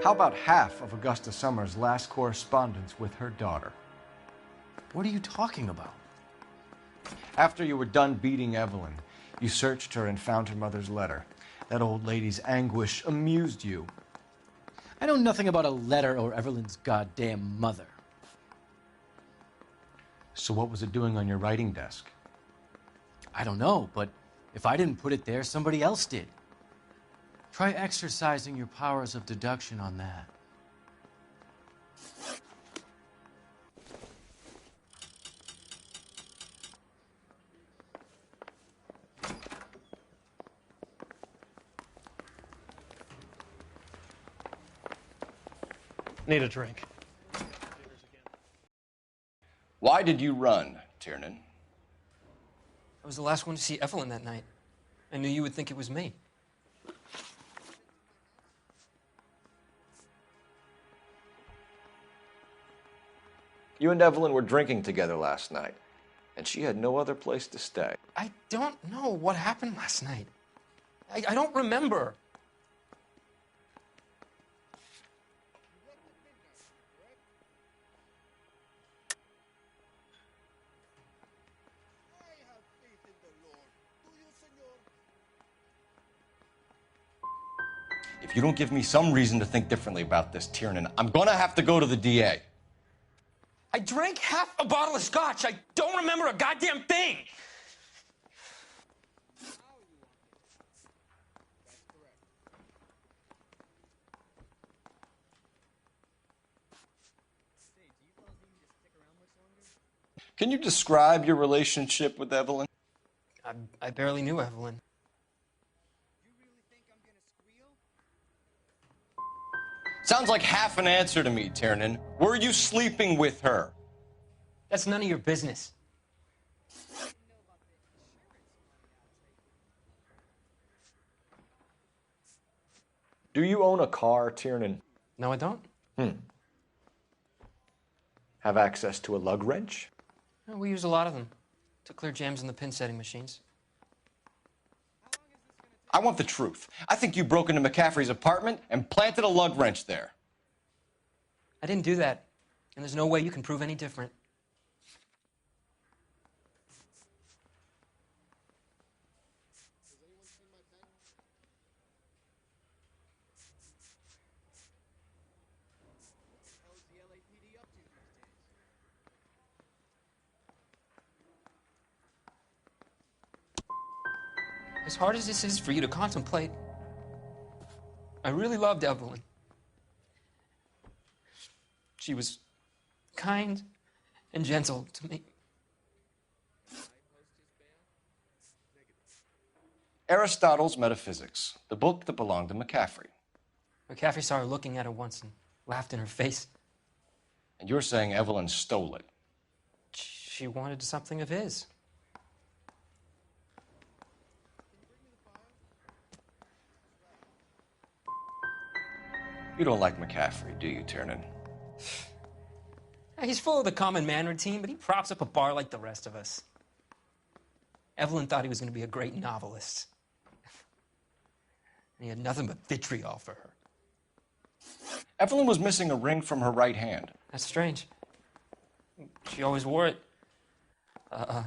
How about half of Augusta Summers' last correspondence with her daughter? What are you talking about? After you were done beating Evelyn, you searched her and found her mother's letter. That old lady's anguish amused you. I know nothing about a letter or Evelyn's goddamn mother. So what was it doing on your writing desk? I don't know, but if I didn't put it there, somebody else did. Try exercising your powers of deduction on that. Need a drink. Why did you run, Tiernan? I was the last one to see Evelyn that night. I knew you would think it was me. You and Evelyn were drinking together last night, and she had no other place to stay. I don't know what happened last night. I don't remember. If you don't give me some reason to think differently about this, Tiernan, I'm gonna have to go to the DA. I drank half a bottle of scotch. I don't remember a goddamn thing. Can you describe your relationship with Evelyn? I barely knew Evelyn. Sounds like half an answer to me, Tiernan. Were you sleeping with her? That's none of your business. Do you own a car, Tiernan? No, I don't. Have access to a lug wrench? We use a lot of them To clear jams in the pin setting machines. I want the truth. I think you broke into McCaffrey's apartment and planted a lug wrench there. I didn't do that, and there's no way you can prove any different. As hard as this is for you to contemplate, I really loved Evelyn. She was kind and gentle to me. Aristotle's Metaphysics, the book that belonged to McCaffrey. McCaffrey saw her looking at her once and laughed in her face. And you're saying Evelyn stole it? She wanted something of his. You don't like McCaffrey, do you, Tiernan? He's full of the common man routine, but he props up a bar like the rest of us. Evelyn thought he was going to be a great novelist. And he had nothing but vitriol for her. Evelyn was missing a ring from her right hand. That's strange. She always wore it. A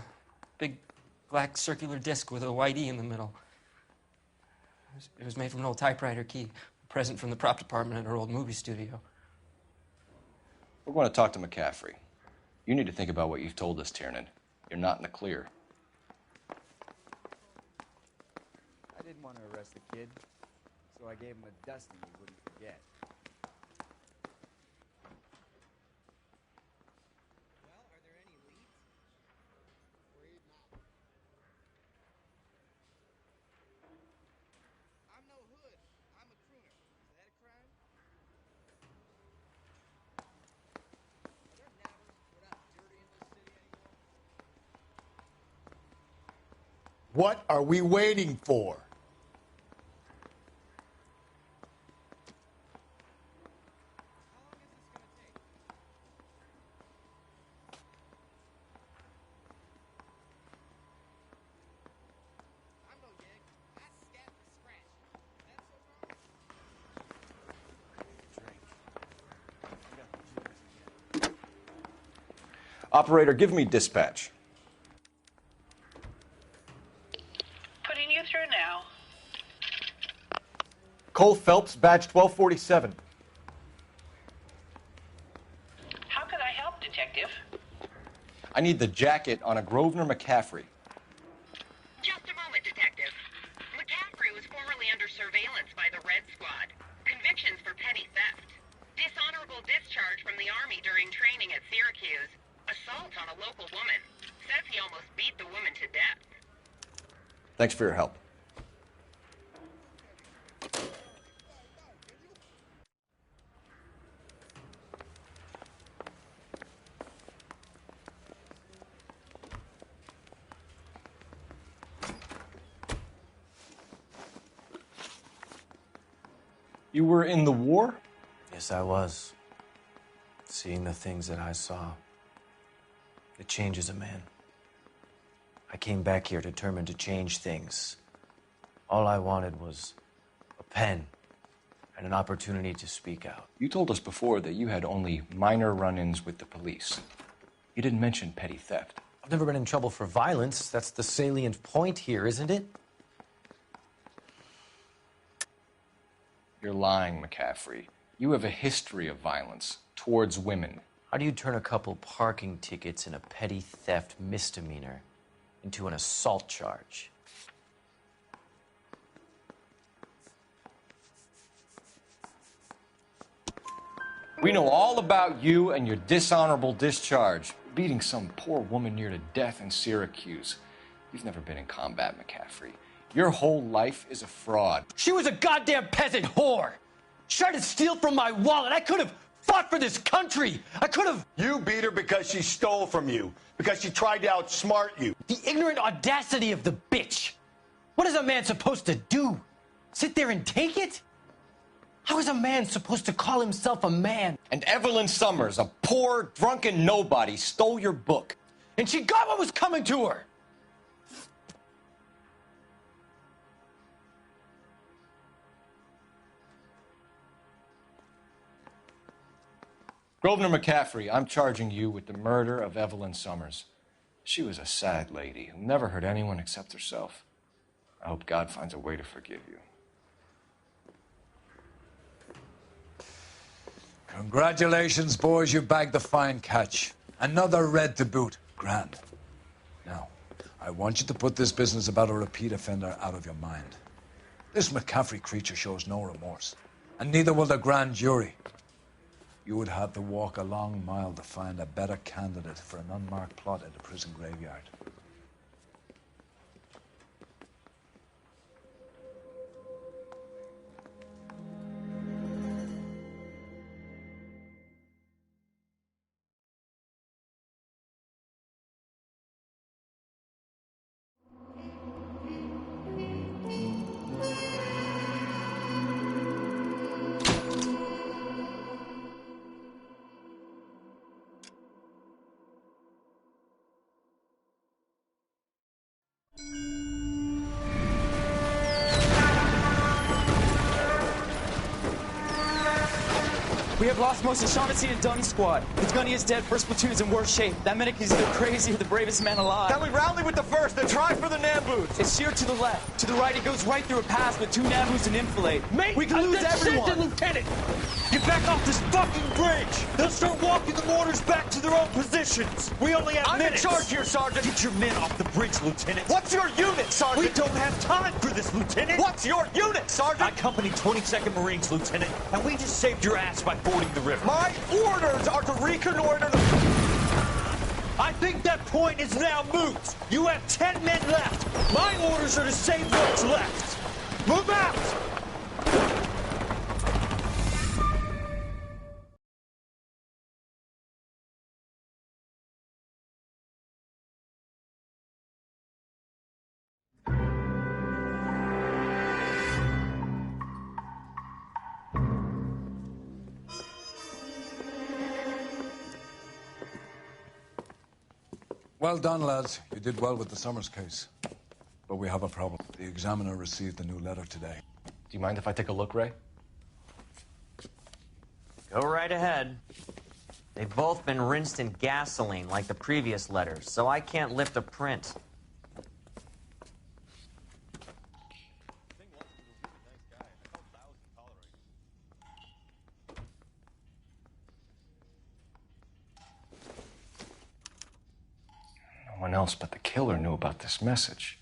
big black circular disc with a white E in the middle. It was made from an old typewriter key, a present from the prop department at her old movie studio. We're going to talk to McCaffrey. You need to think about what you've told us, Tiernan. You're not in the clear. I didn't want to arrest the kid, so I gave him a dusting he wouldn't forget. Well, are there any leads? Afraid not. I'm no hood. I'm a crooner. Is that a crime? Are there never put out dirty in this city anymore? What are we waiting for? Operator, give me dispatch. Putting you through now. Cole Phelps, badge 1247. How can I help, Detective? I need the jacket on a Grosvenor McCaffrey. Just a moment, Detective. McCaffrey was formerly under surveillance by the Red Squad. Convictions for petty theft. Dishonorable discharge from the Army during training at Syracuse. Assault on a local woman. Says he almost beat the woman to death. Thanks for your help. You were in the war? Yes, I was. Seeing the things that I saw, it changes a man. I came back here determined to change things. All I wanted was a pen and an opportunity to speak out. You told us before that you had only minor run-ins with the police. You didn't mention petty theft. I've never been in trouble for violence. That's the salient point here, isn't it? You're lying, McCaffrey. You have a history of violence towards women. How do you turn a couple parking tickets and a petty theft misdemeanor into an assault charge? We know all about you and your dishonorable discharge, beating some poor woman near to death in Syracuse. You've never been in combat, McCaffrey. Your whole life is a fraud. She was a goddamn peasant whore. She tried to steal from my wallet. I could have fought for this country. I could have. You beat her because she stole from you, because she tried to outsmart you. The ignorant audacity of the bitch. What is a man supposed to do? Sit there and take it? How is a man supposed to call himself a man? And Evelyn Summers, a poor, drunken nobody, stole your book. And she got what was coming to her. Grosvenor McCaffrey, I'm charging you with the murder of Evelyn Summers. She was a sad lady who never hurt anyone except herself. I hope God finds a way to forgive you. Congratulations, boys. You bagged the fine catch. Another red to boot. Grand. Now, I want you to put this business about a repeat offender out of your mind. This McCaffrey creature shows no remorse, and neither will the grand jury. You would have to walk a long mile to find a better candidate for an unmarked plot at the prison graveyard. We have lost most of Shaughnessy and Dunn's squad. The gunny is dead. First platoon is in worse shape. That medic is either crazy or the bravest man alive. Then we rally with the first and try for the Namboos. It's sheer to the left. To the right, it goes right through a pass with 2 Namboos and enfilade. We can lose everyone. Lieutenant! Get back off this fucking bridge! They'll start walking the mortars back to their own positions. We only have minutes. I'm in charge here, Sergeant. Get your men off the bridge, Lieutenant. What's your unit, Sergeant? We don't have time for this, Lieutenant. What's your unit, Sergeant? I company 22nd Marines, Lieutenant, and we just saved your ass by fording the river. My orders are to reconnoiter the... I think that point is now moot. You have 10 men left. My orders are to save what's left. Move out! Well done, lads. You did well with the Summers case. But we have a problem. The examiner received a new letter today. Do you mind if I take a look, Ray? Go right ahead. They've both been rinsed in gasoline like the previous letters, so I can't lift a print. No one else but the killer knew about this message.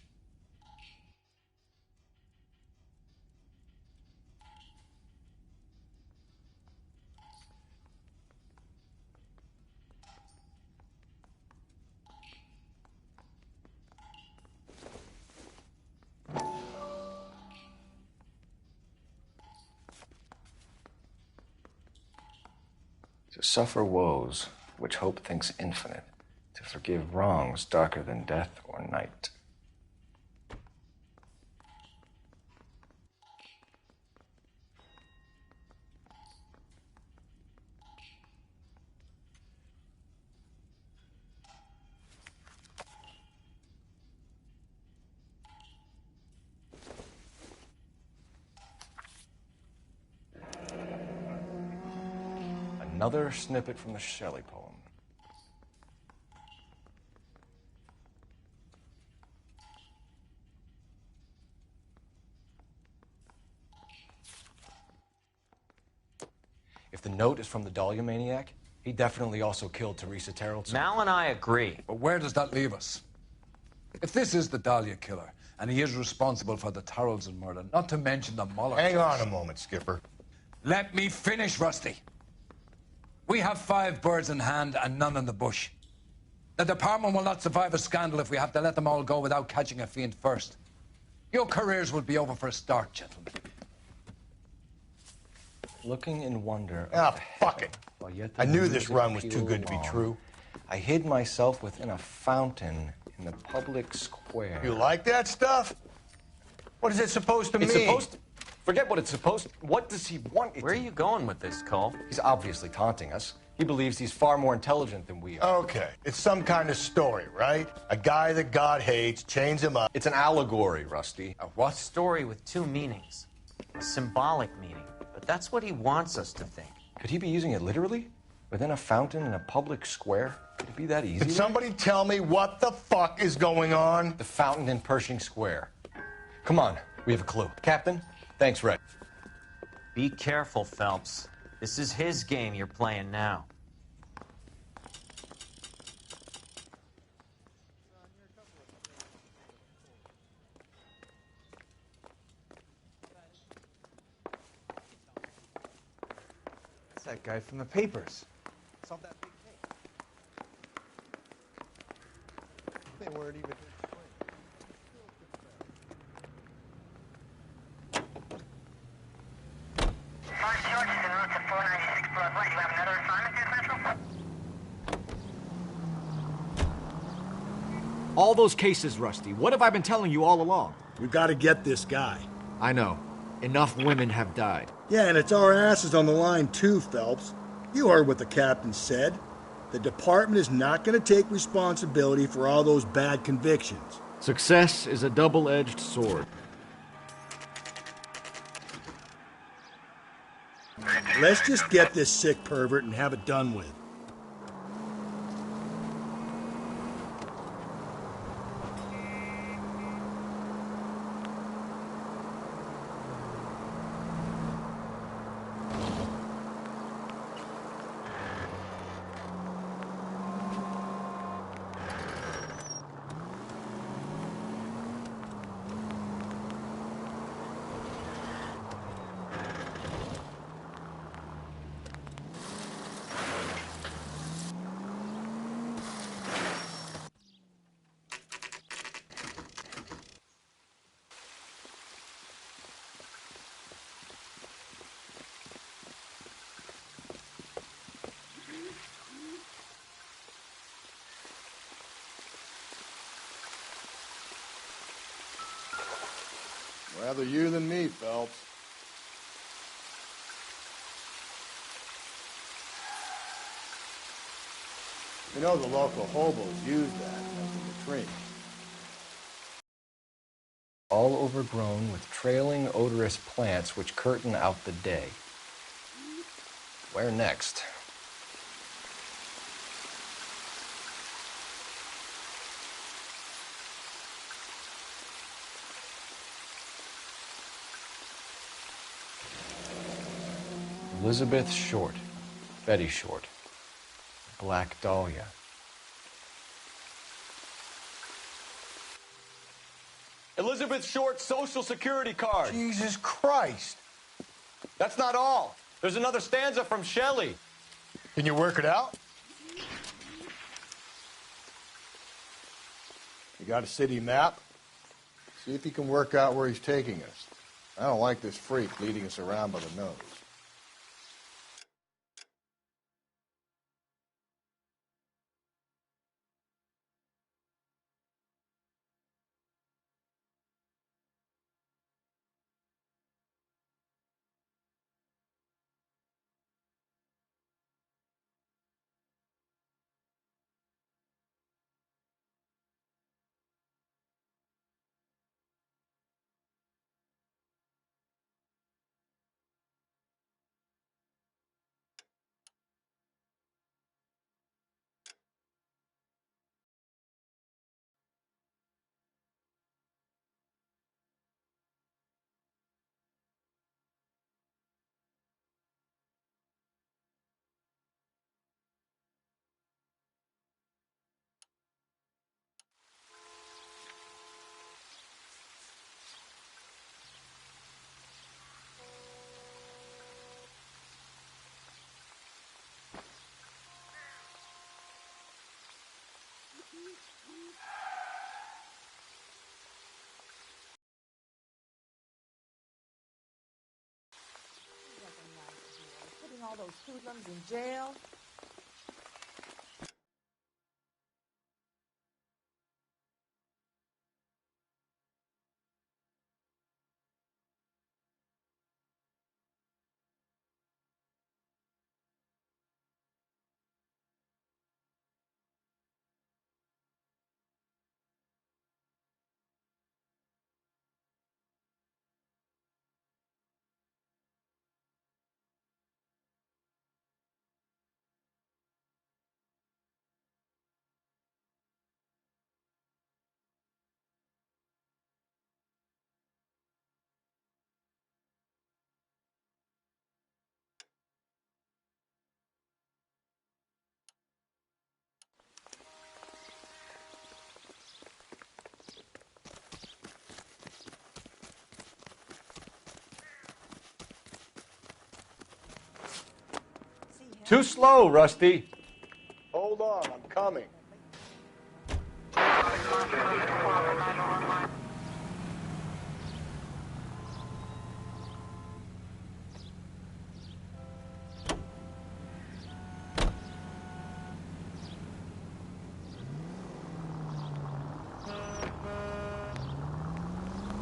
To suffer woes which hope thinks infinite, to forgive wrongs darker than death or night. Another snippet from the Shelley poem. If the note is from the Dahlia maniac, he definitely also killed Teresa Terrellson. Mal and I agree. But where does that leave us? If this is the Dahlia killer, and he is responsible for the Terrellson murder, not to mention the Muller Hang case. on a moment, Skipper. Let me finish, Rusty. We have 5 birds in hand and none in the bush. The department will not survive a scandal if we have to let them all go without catching a fiend first. Your careers will be over for a start, gentlemen. Looking in wonder. Ah, fuck it. I knew this run was too good to be true. I hid myself within a fountain in the public square. You like that stuff? What is it supposed to mean? It's supposed to... Forget what it's supposed to... What does he want it Where are you going with this, Cole? He's obviously taunting us. He believes he's far more intelligent than we are. Okay. It's some kind of story, right? A guy that God hates, chains him up. It's an allegory, Rusty. A what? Story with 2 meanings. A symbolic meaning. But that's what he wants us to think. Could he be using it literally? Within a fountain in a public square? Could it be that easy? Can somebody tell me what the fuck is going on? The fountain in Pershing Square. Come on, we have a clue. Captain, thanks, Ray. Be careful, Phelps. This is his game you're playing now. It's that guy from the papers. Solved that big case. They weren't even. All those cases, Rusty. What have I been telling you all along? We've got to get this guy. I know. Enough women have died. Yeah, and it's our asses on the line too, Phelps. You heard what the captain said. The department is not going to take responsibility for all those bad convictions. Success is a double-edged sword. Let's just get this sick pervert and have it done with. Rather you than me, Phelps. You know the local hobos use that as a latrine. All overgrown with trailing, odorous plants which curtain out the day. Where next? Elizabeth Short, Betty Short, Black Dahlia. Elizabeth Short's Social Security card. Jesus Christ. That's not all. There's another stanza from Shelley. Can you work it out? You got a city map? See if you can work out where he's taking us. I don't like this freak leading us around by the nose. Putting all those hoodlums in jail. Too slow, Rusty. Hold on, I'm coming.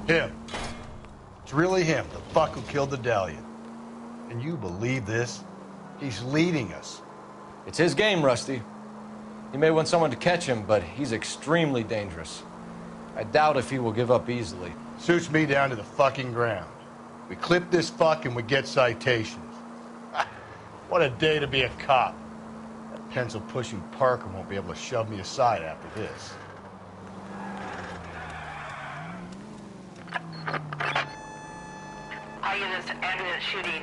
Him. It's really him, the fuck who killed the Dahlia. Can you believe this? He's leading us. It's his game, Rusty. He may want someone to catch him, but he's extremely dangerous. I doubt if he will give up easily. Suits me down to the fucking ground. We clip this fuck and we get citations. What a day to be a cop. That pencil-pushing Parker won't be able to shove me aside after this. All units, ambulance shooting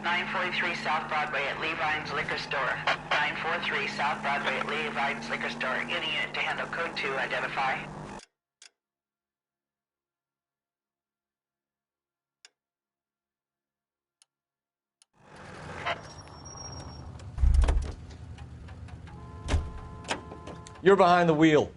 943 South Broadway at Levine's Liquor Store. 943 South Broadway at Levine's Liquor Store. Any unit to handle code 2, identify. You're behind the wheel.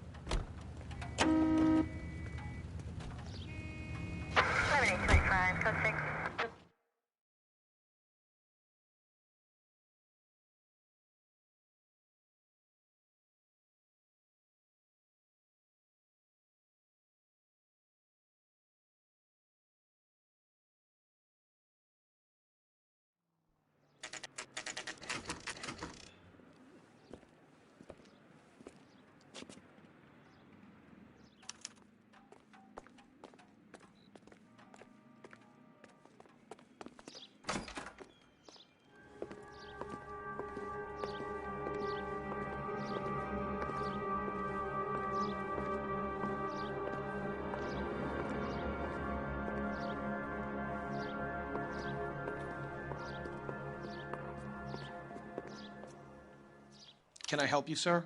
Can I help you, sir?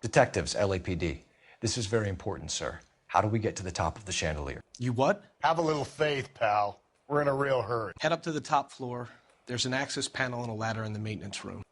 Detectives, LAPD. This is very important, sir. How do we get to the top of the chandelier? You what? Have a little faith, pal. We're in a real hurry. Head up to the top floor. There's an access panel and a ladder in the maintenance room.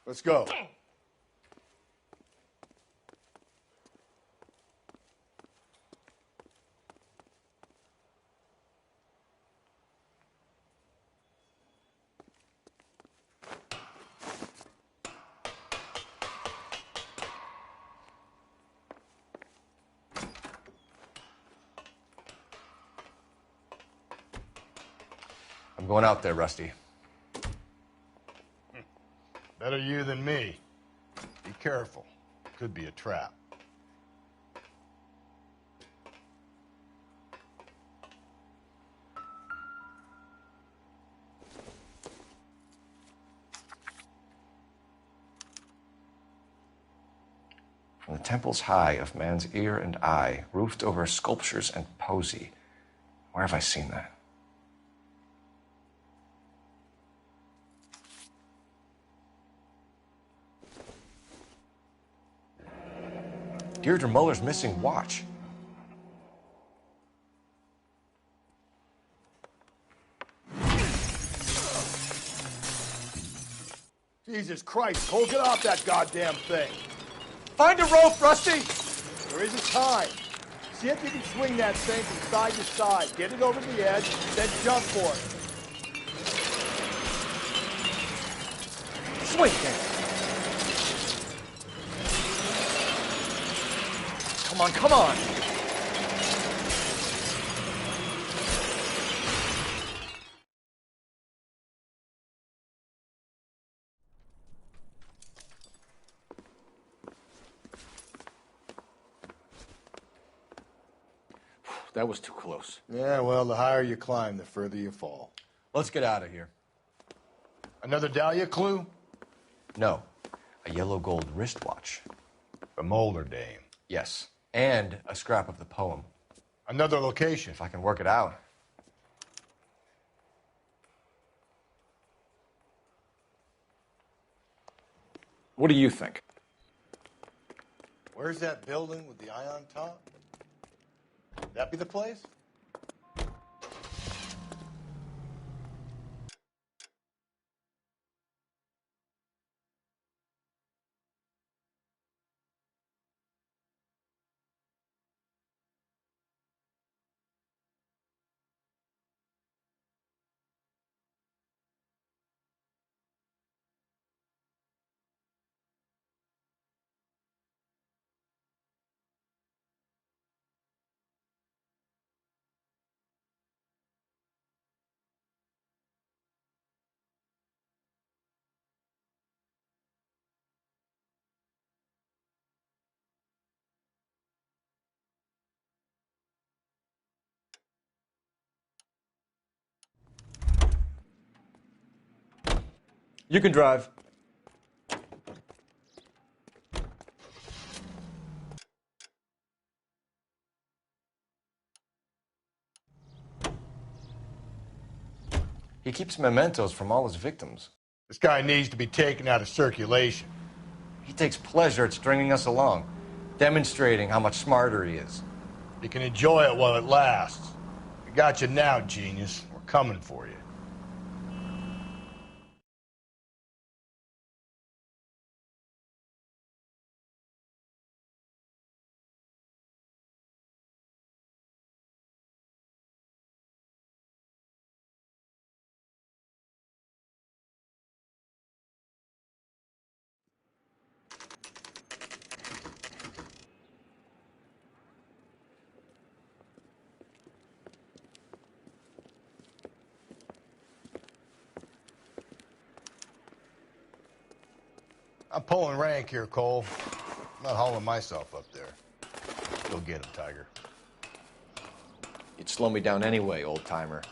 Let's go. I'm going out there, Rusty. Better you than me. Be careful. Could be a trap. From the temples high of man's ear and eye, roofed over sculptures and poesy. Where have I seen that? Deirdre Muller's missing watch. Jesus Christ, Cole, get off that goddamn thing. Find a rope, Rusty! There isn't time. See if you can swing that thing from side to side. Get it over the edge, then jump for it. Swing, Dan. Come on, come on. That was too close. Yeah, well, the higher you climb, the further you fall. Let's get out of here. Another Dahlia clue? No. A yellow gold wristwatch. The Molar Dame. Yes. And a scrap of the poem. Another location. If I can work it out. What do you think? Where's that building with the eye on top? Would that be the place? You can drive. He keeps mementos from all his victims. This guy needs to be taken out of circulation. He takes pleasure at stringing us along, demonstrating how much smarter he is. You can enjoy it while it lasts. We got you now, genius. We're coming for you. I'm pulling rank here, Cole. I'm not hauling myself up there. Go get him, Tiger. You'd slow me down anyway, old-timer.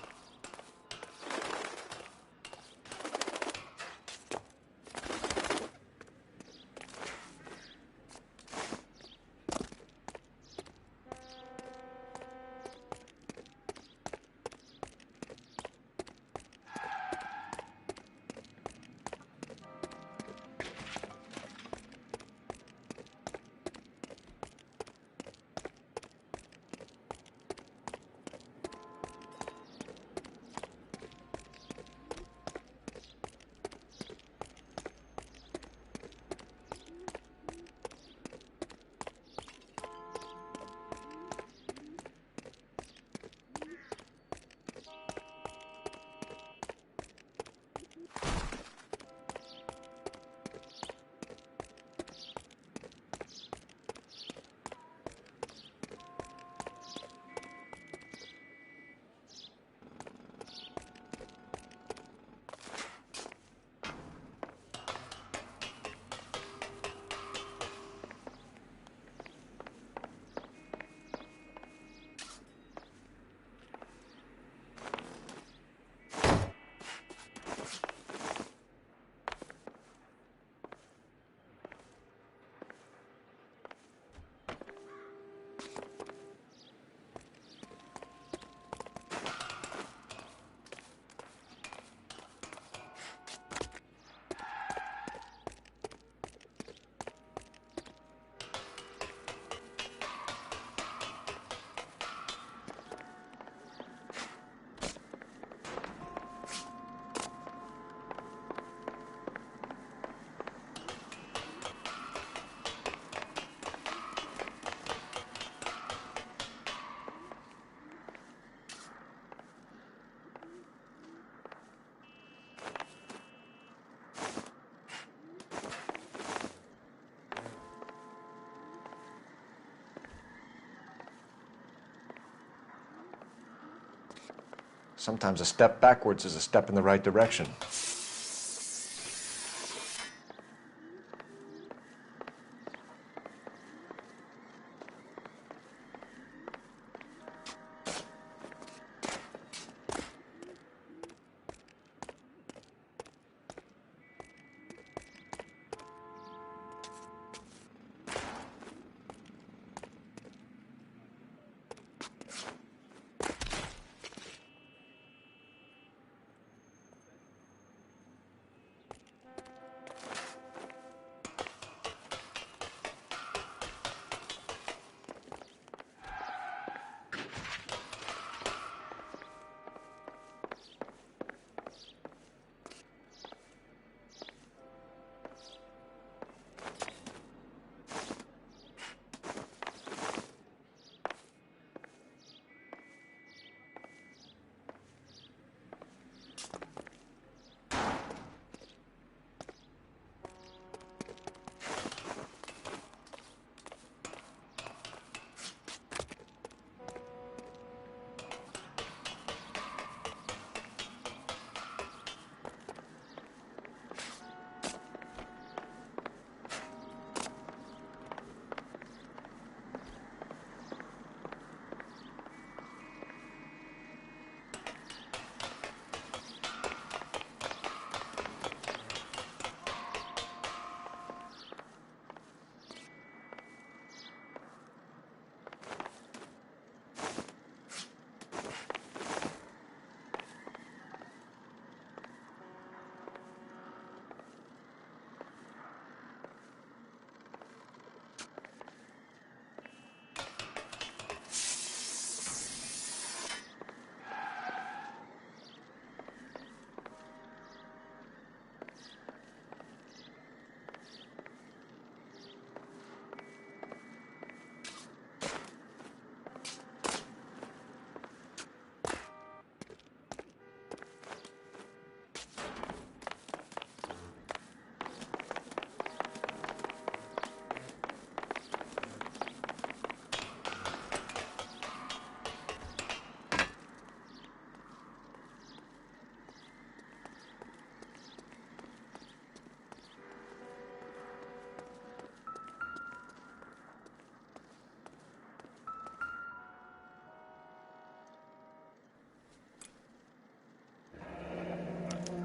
Sometimes a step backwards is a step in the right direction.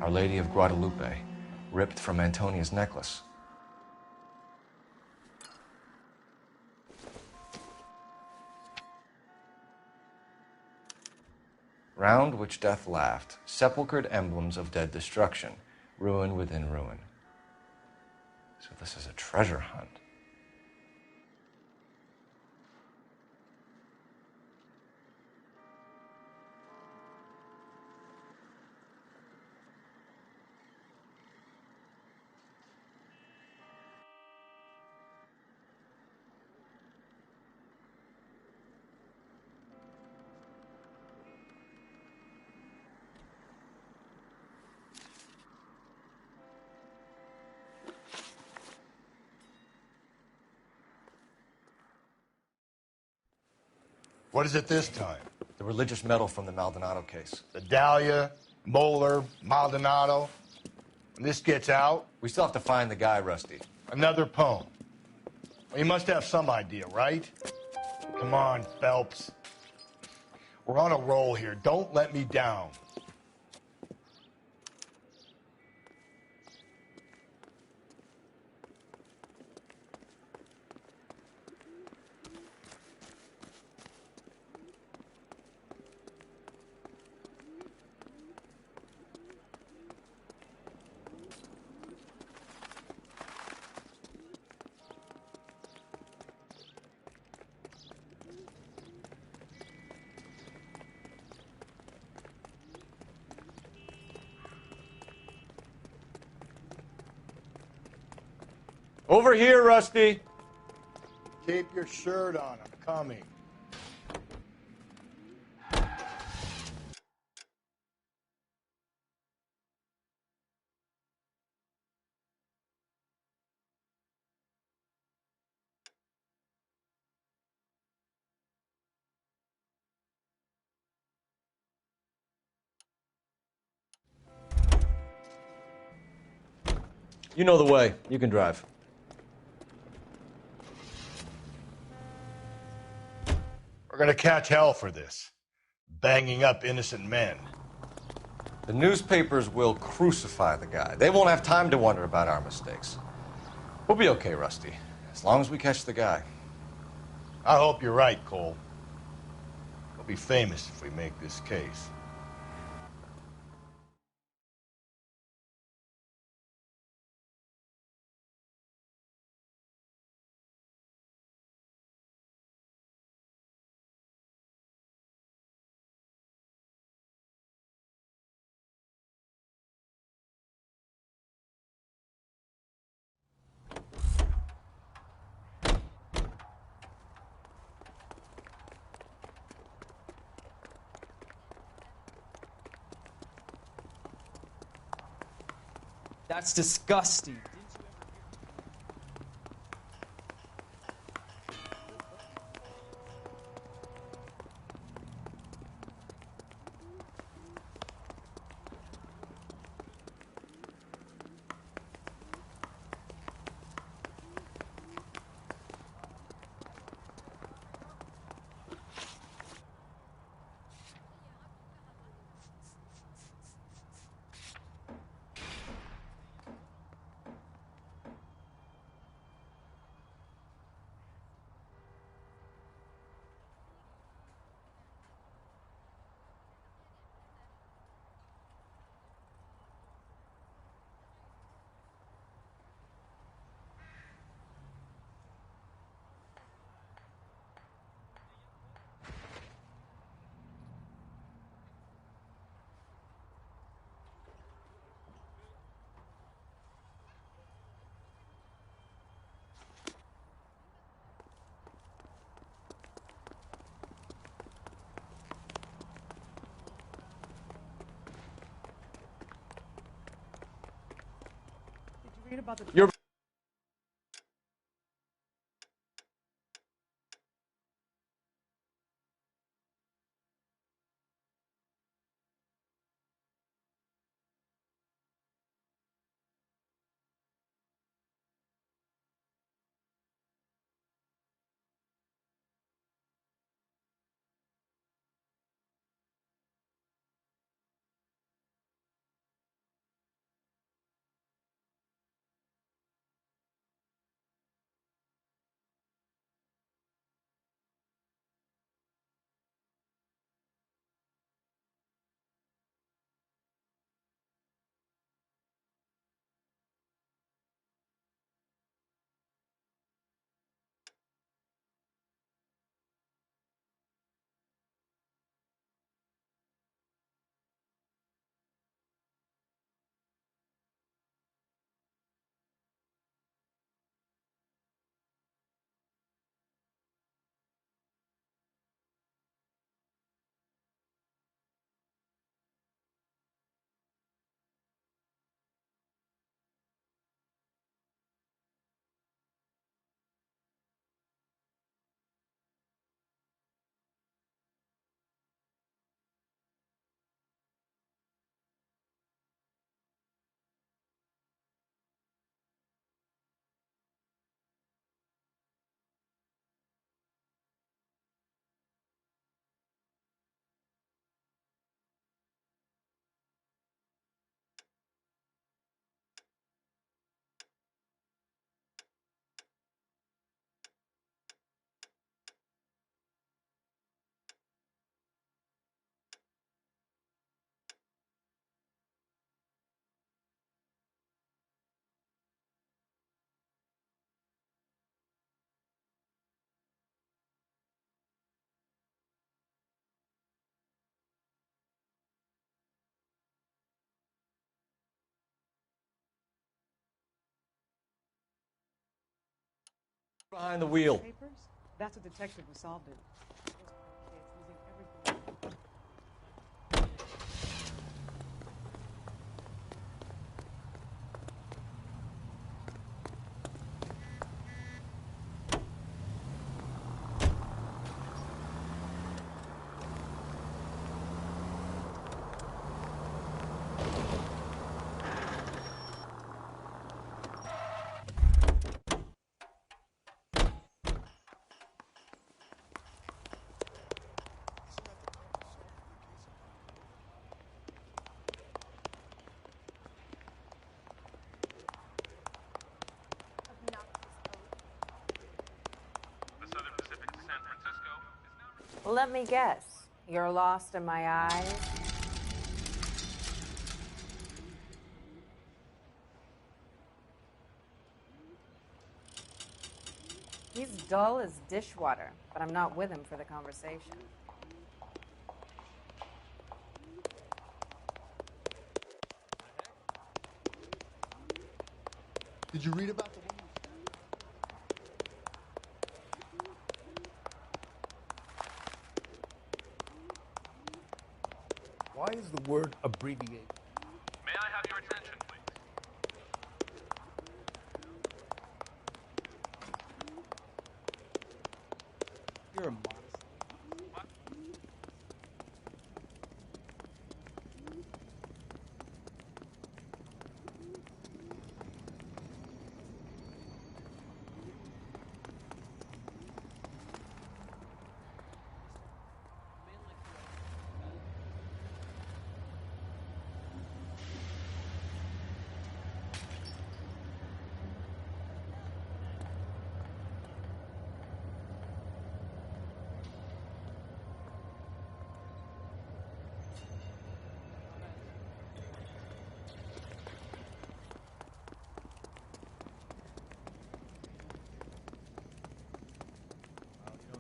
Our Lady of Guadalupe, ripped from Antonia's necklace. Round which death laughed, sepulchred emblems of dead destruction, ruin within ruin. So this is a treasure hunt. What is it this time? The religious medal from the Maldonado case. The Dahlia, Moeller, Maldonado. When this gets out... We still have to find the guy, Rusty. Another poem. Well, you must have some idea, right? Come on, Phelps. We're on a roll here. Don't let me down. Over here, Rusty. Keep your shirt on. I'm coming. You know the way. You can drive. We're gonna catch hell for this. Banging up innocent men. The newspapers will crucify the guy. They won't have time to wonder about our mistakes. We'll be okay, Rusty, as long as we catch the guy. I hope you're right, Cole. We'll be famous if we make this case. That's disgusting. Read about the You're behind the wheel. papers? That's a detective who solved it. Those poor kids losing everything. Let me guess. You're lost in my eyes? He's dull as dishwater, but I'm not with him for the conversation. Did you read about the woman? Why is the word abbreviated? May I have your attention, please? You're a modest.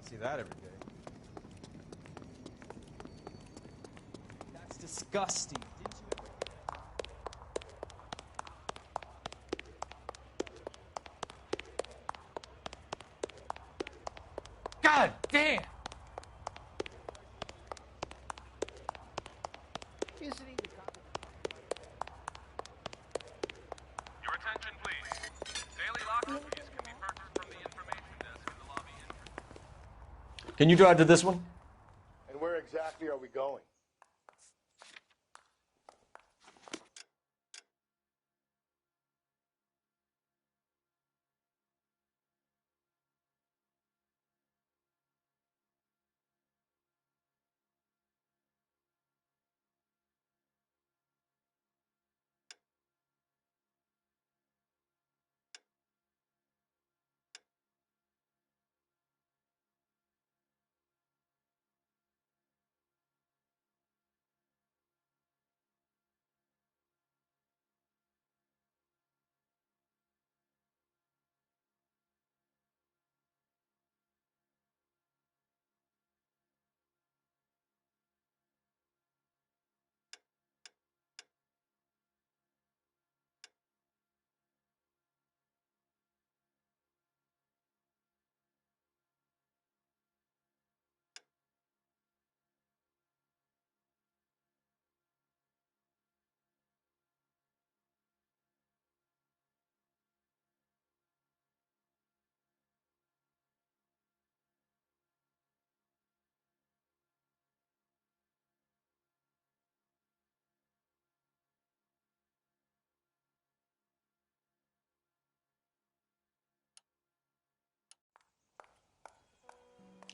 See that every day. That's disgusting. Didn't you ever... God damn! Your attention, please. Daily locker fees can be purchased from the information desk in the lobby entrance. Can you drive to this one? And where exactly are we going?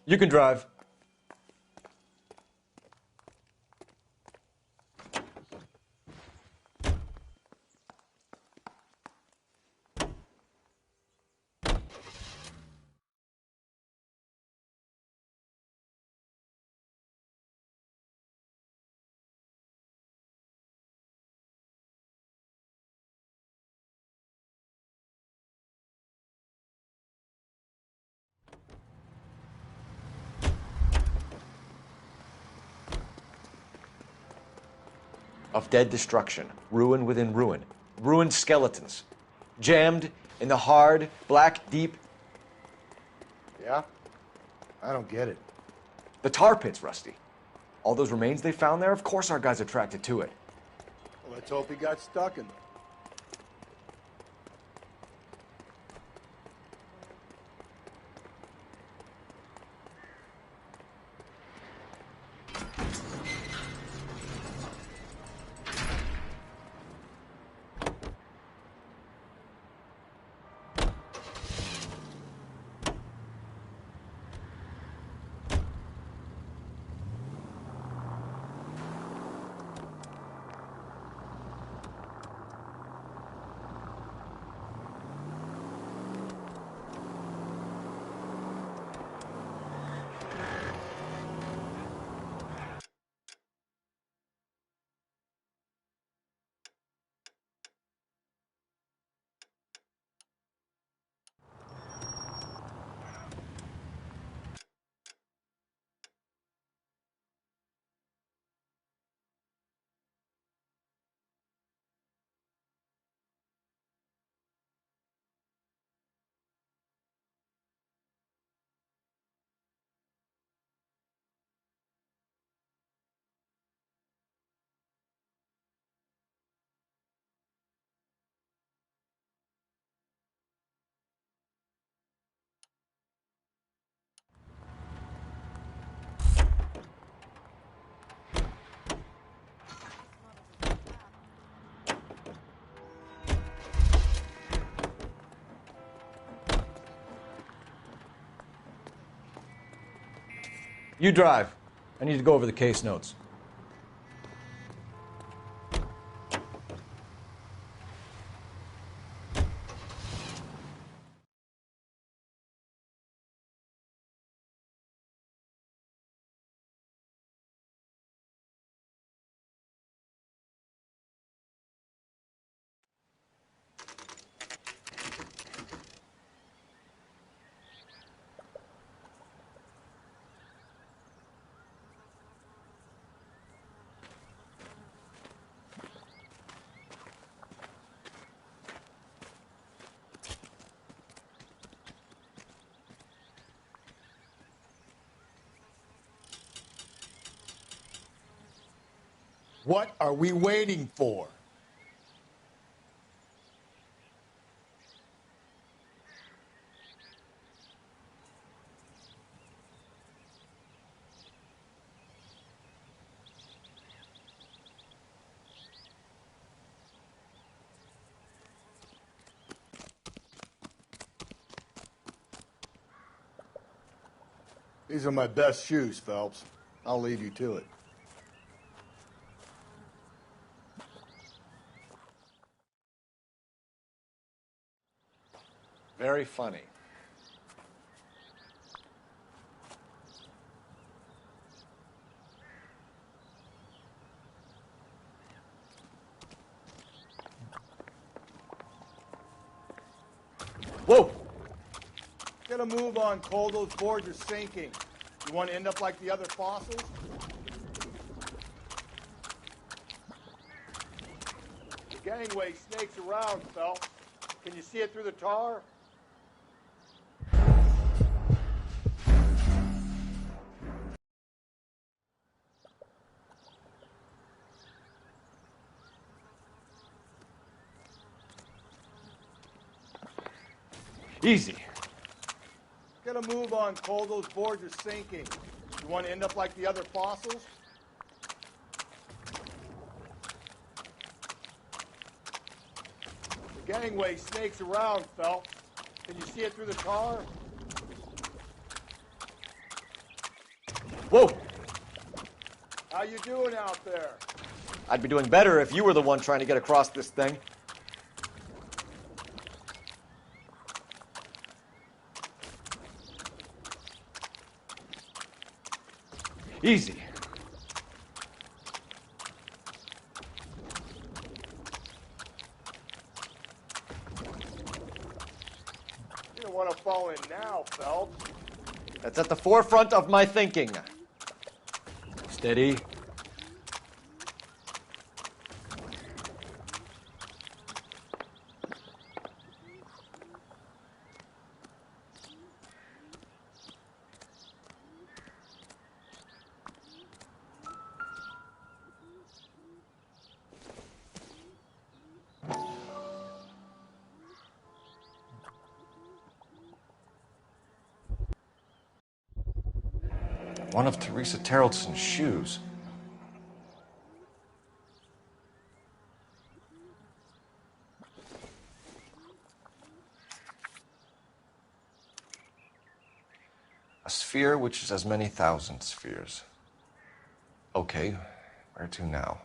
You can drive. Of dead destruction, ruin within ruin, ruined skeletons, jammed in the hard, black, deep. Yeah? I don't get it. The tar pits, Rusty. All those remains they found there, of course our guy's attracted to it. Well, let's hope he got stuck in them. You drive. I need to go over the case notes. What are we waiting for? These are my best shoes, Phelps. I'll lead you to it. Very funny. Whoa! Get a move on, Cole. Those boards are sinking. You want to end up like the other fossils? The gangway snakes around, Phelps. Can you see it through the tar? Easy. Get a move on, Cole. Those boards are sinking. You want to end up like the other fossils? The gangway snakes around, Phelps. Can you see it through the tar? Whoa! How you doing out there? I'd be doing better if you were the one trying to get across this thing. Easy. You don't want to fall in now, Phelps. That's at the forefront of my thinking. Steady. One of Teresa Terrelson's shoes. A sphere which is as many thousand spheres. Okay, where to now?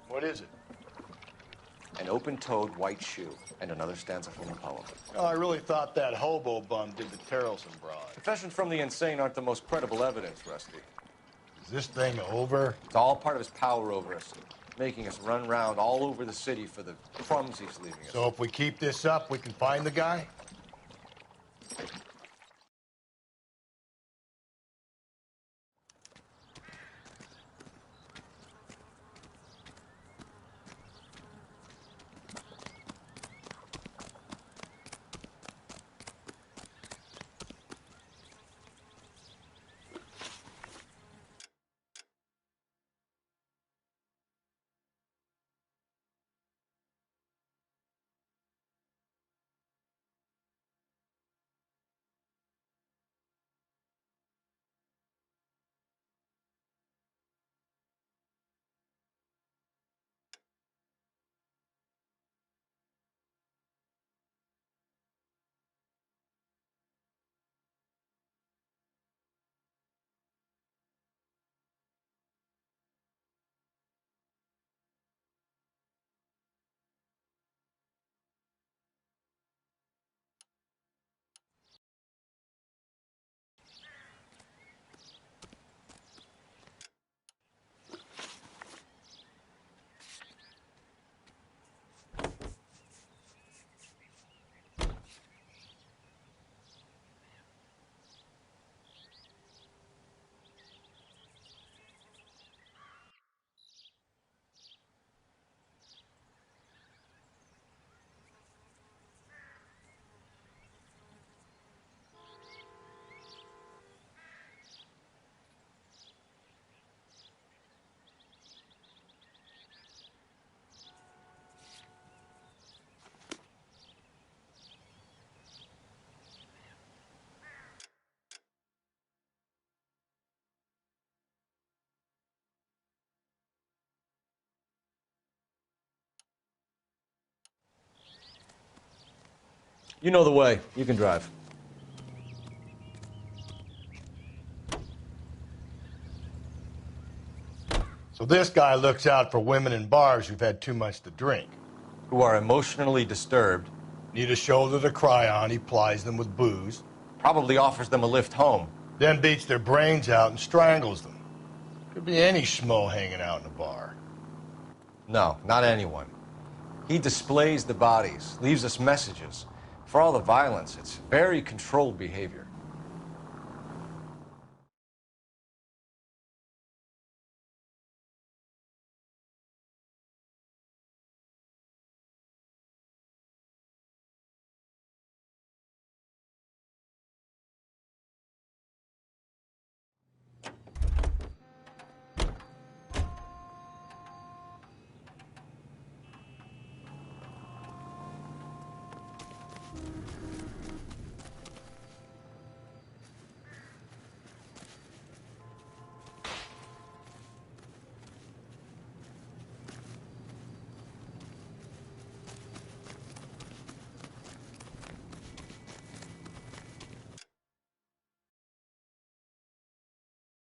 What is it? An open-toed white shoe, and another stanza from the poem. Oh, I really thought that hobo bum did the Terrelson broad. Confessions from the insane aren't the most credible evidence, Rusty. Is this thing over? It's all part of his power over us, making us run around all over the city for the crumbs he's leaving us. So if we keep this up, we can find the guy? You know the way. You can drive. So this guy looks out for women in bars who've had too much to drink. Who are emotionally disturbed. Need a shoulder to cry on, he plies them with booze. Probably offers them a lift home. Then beats their brains out and strangles them. Could be any schmo hanging out in a bar. No, not anyone. He displays the bodies, leaves us messages. For all the violence, it's very controlled behavior.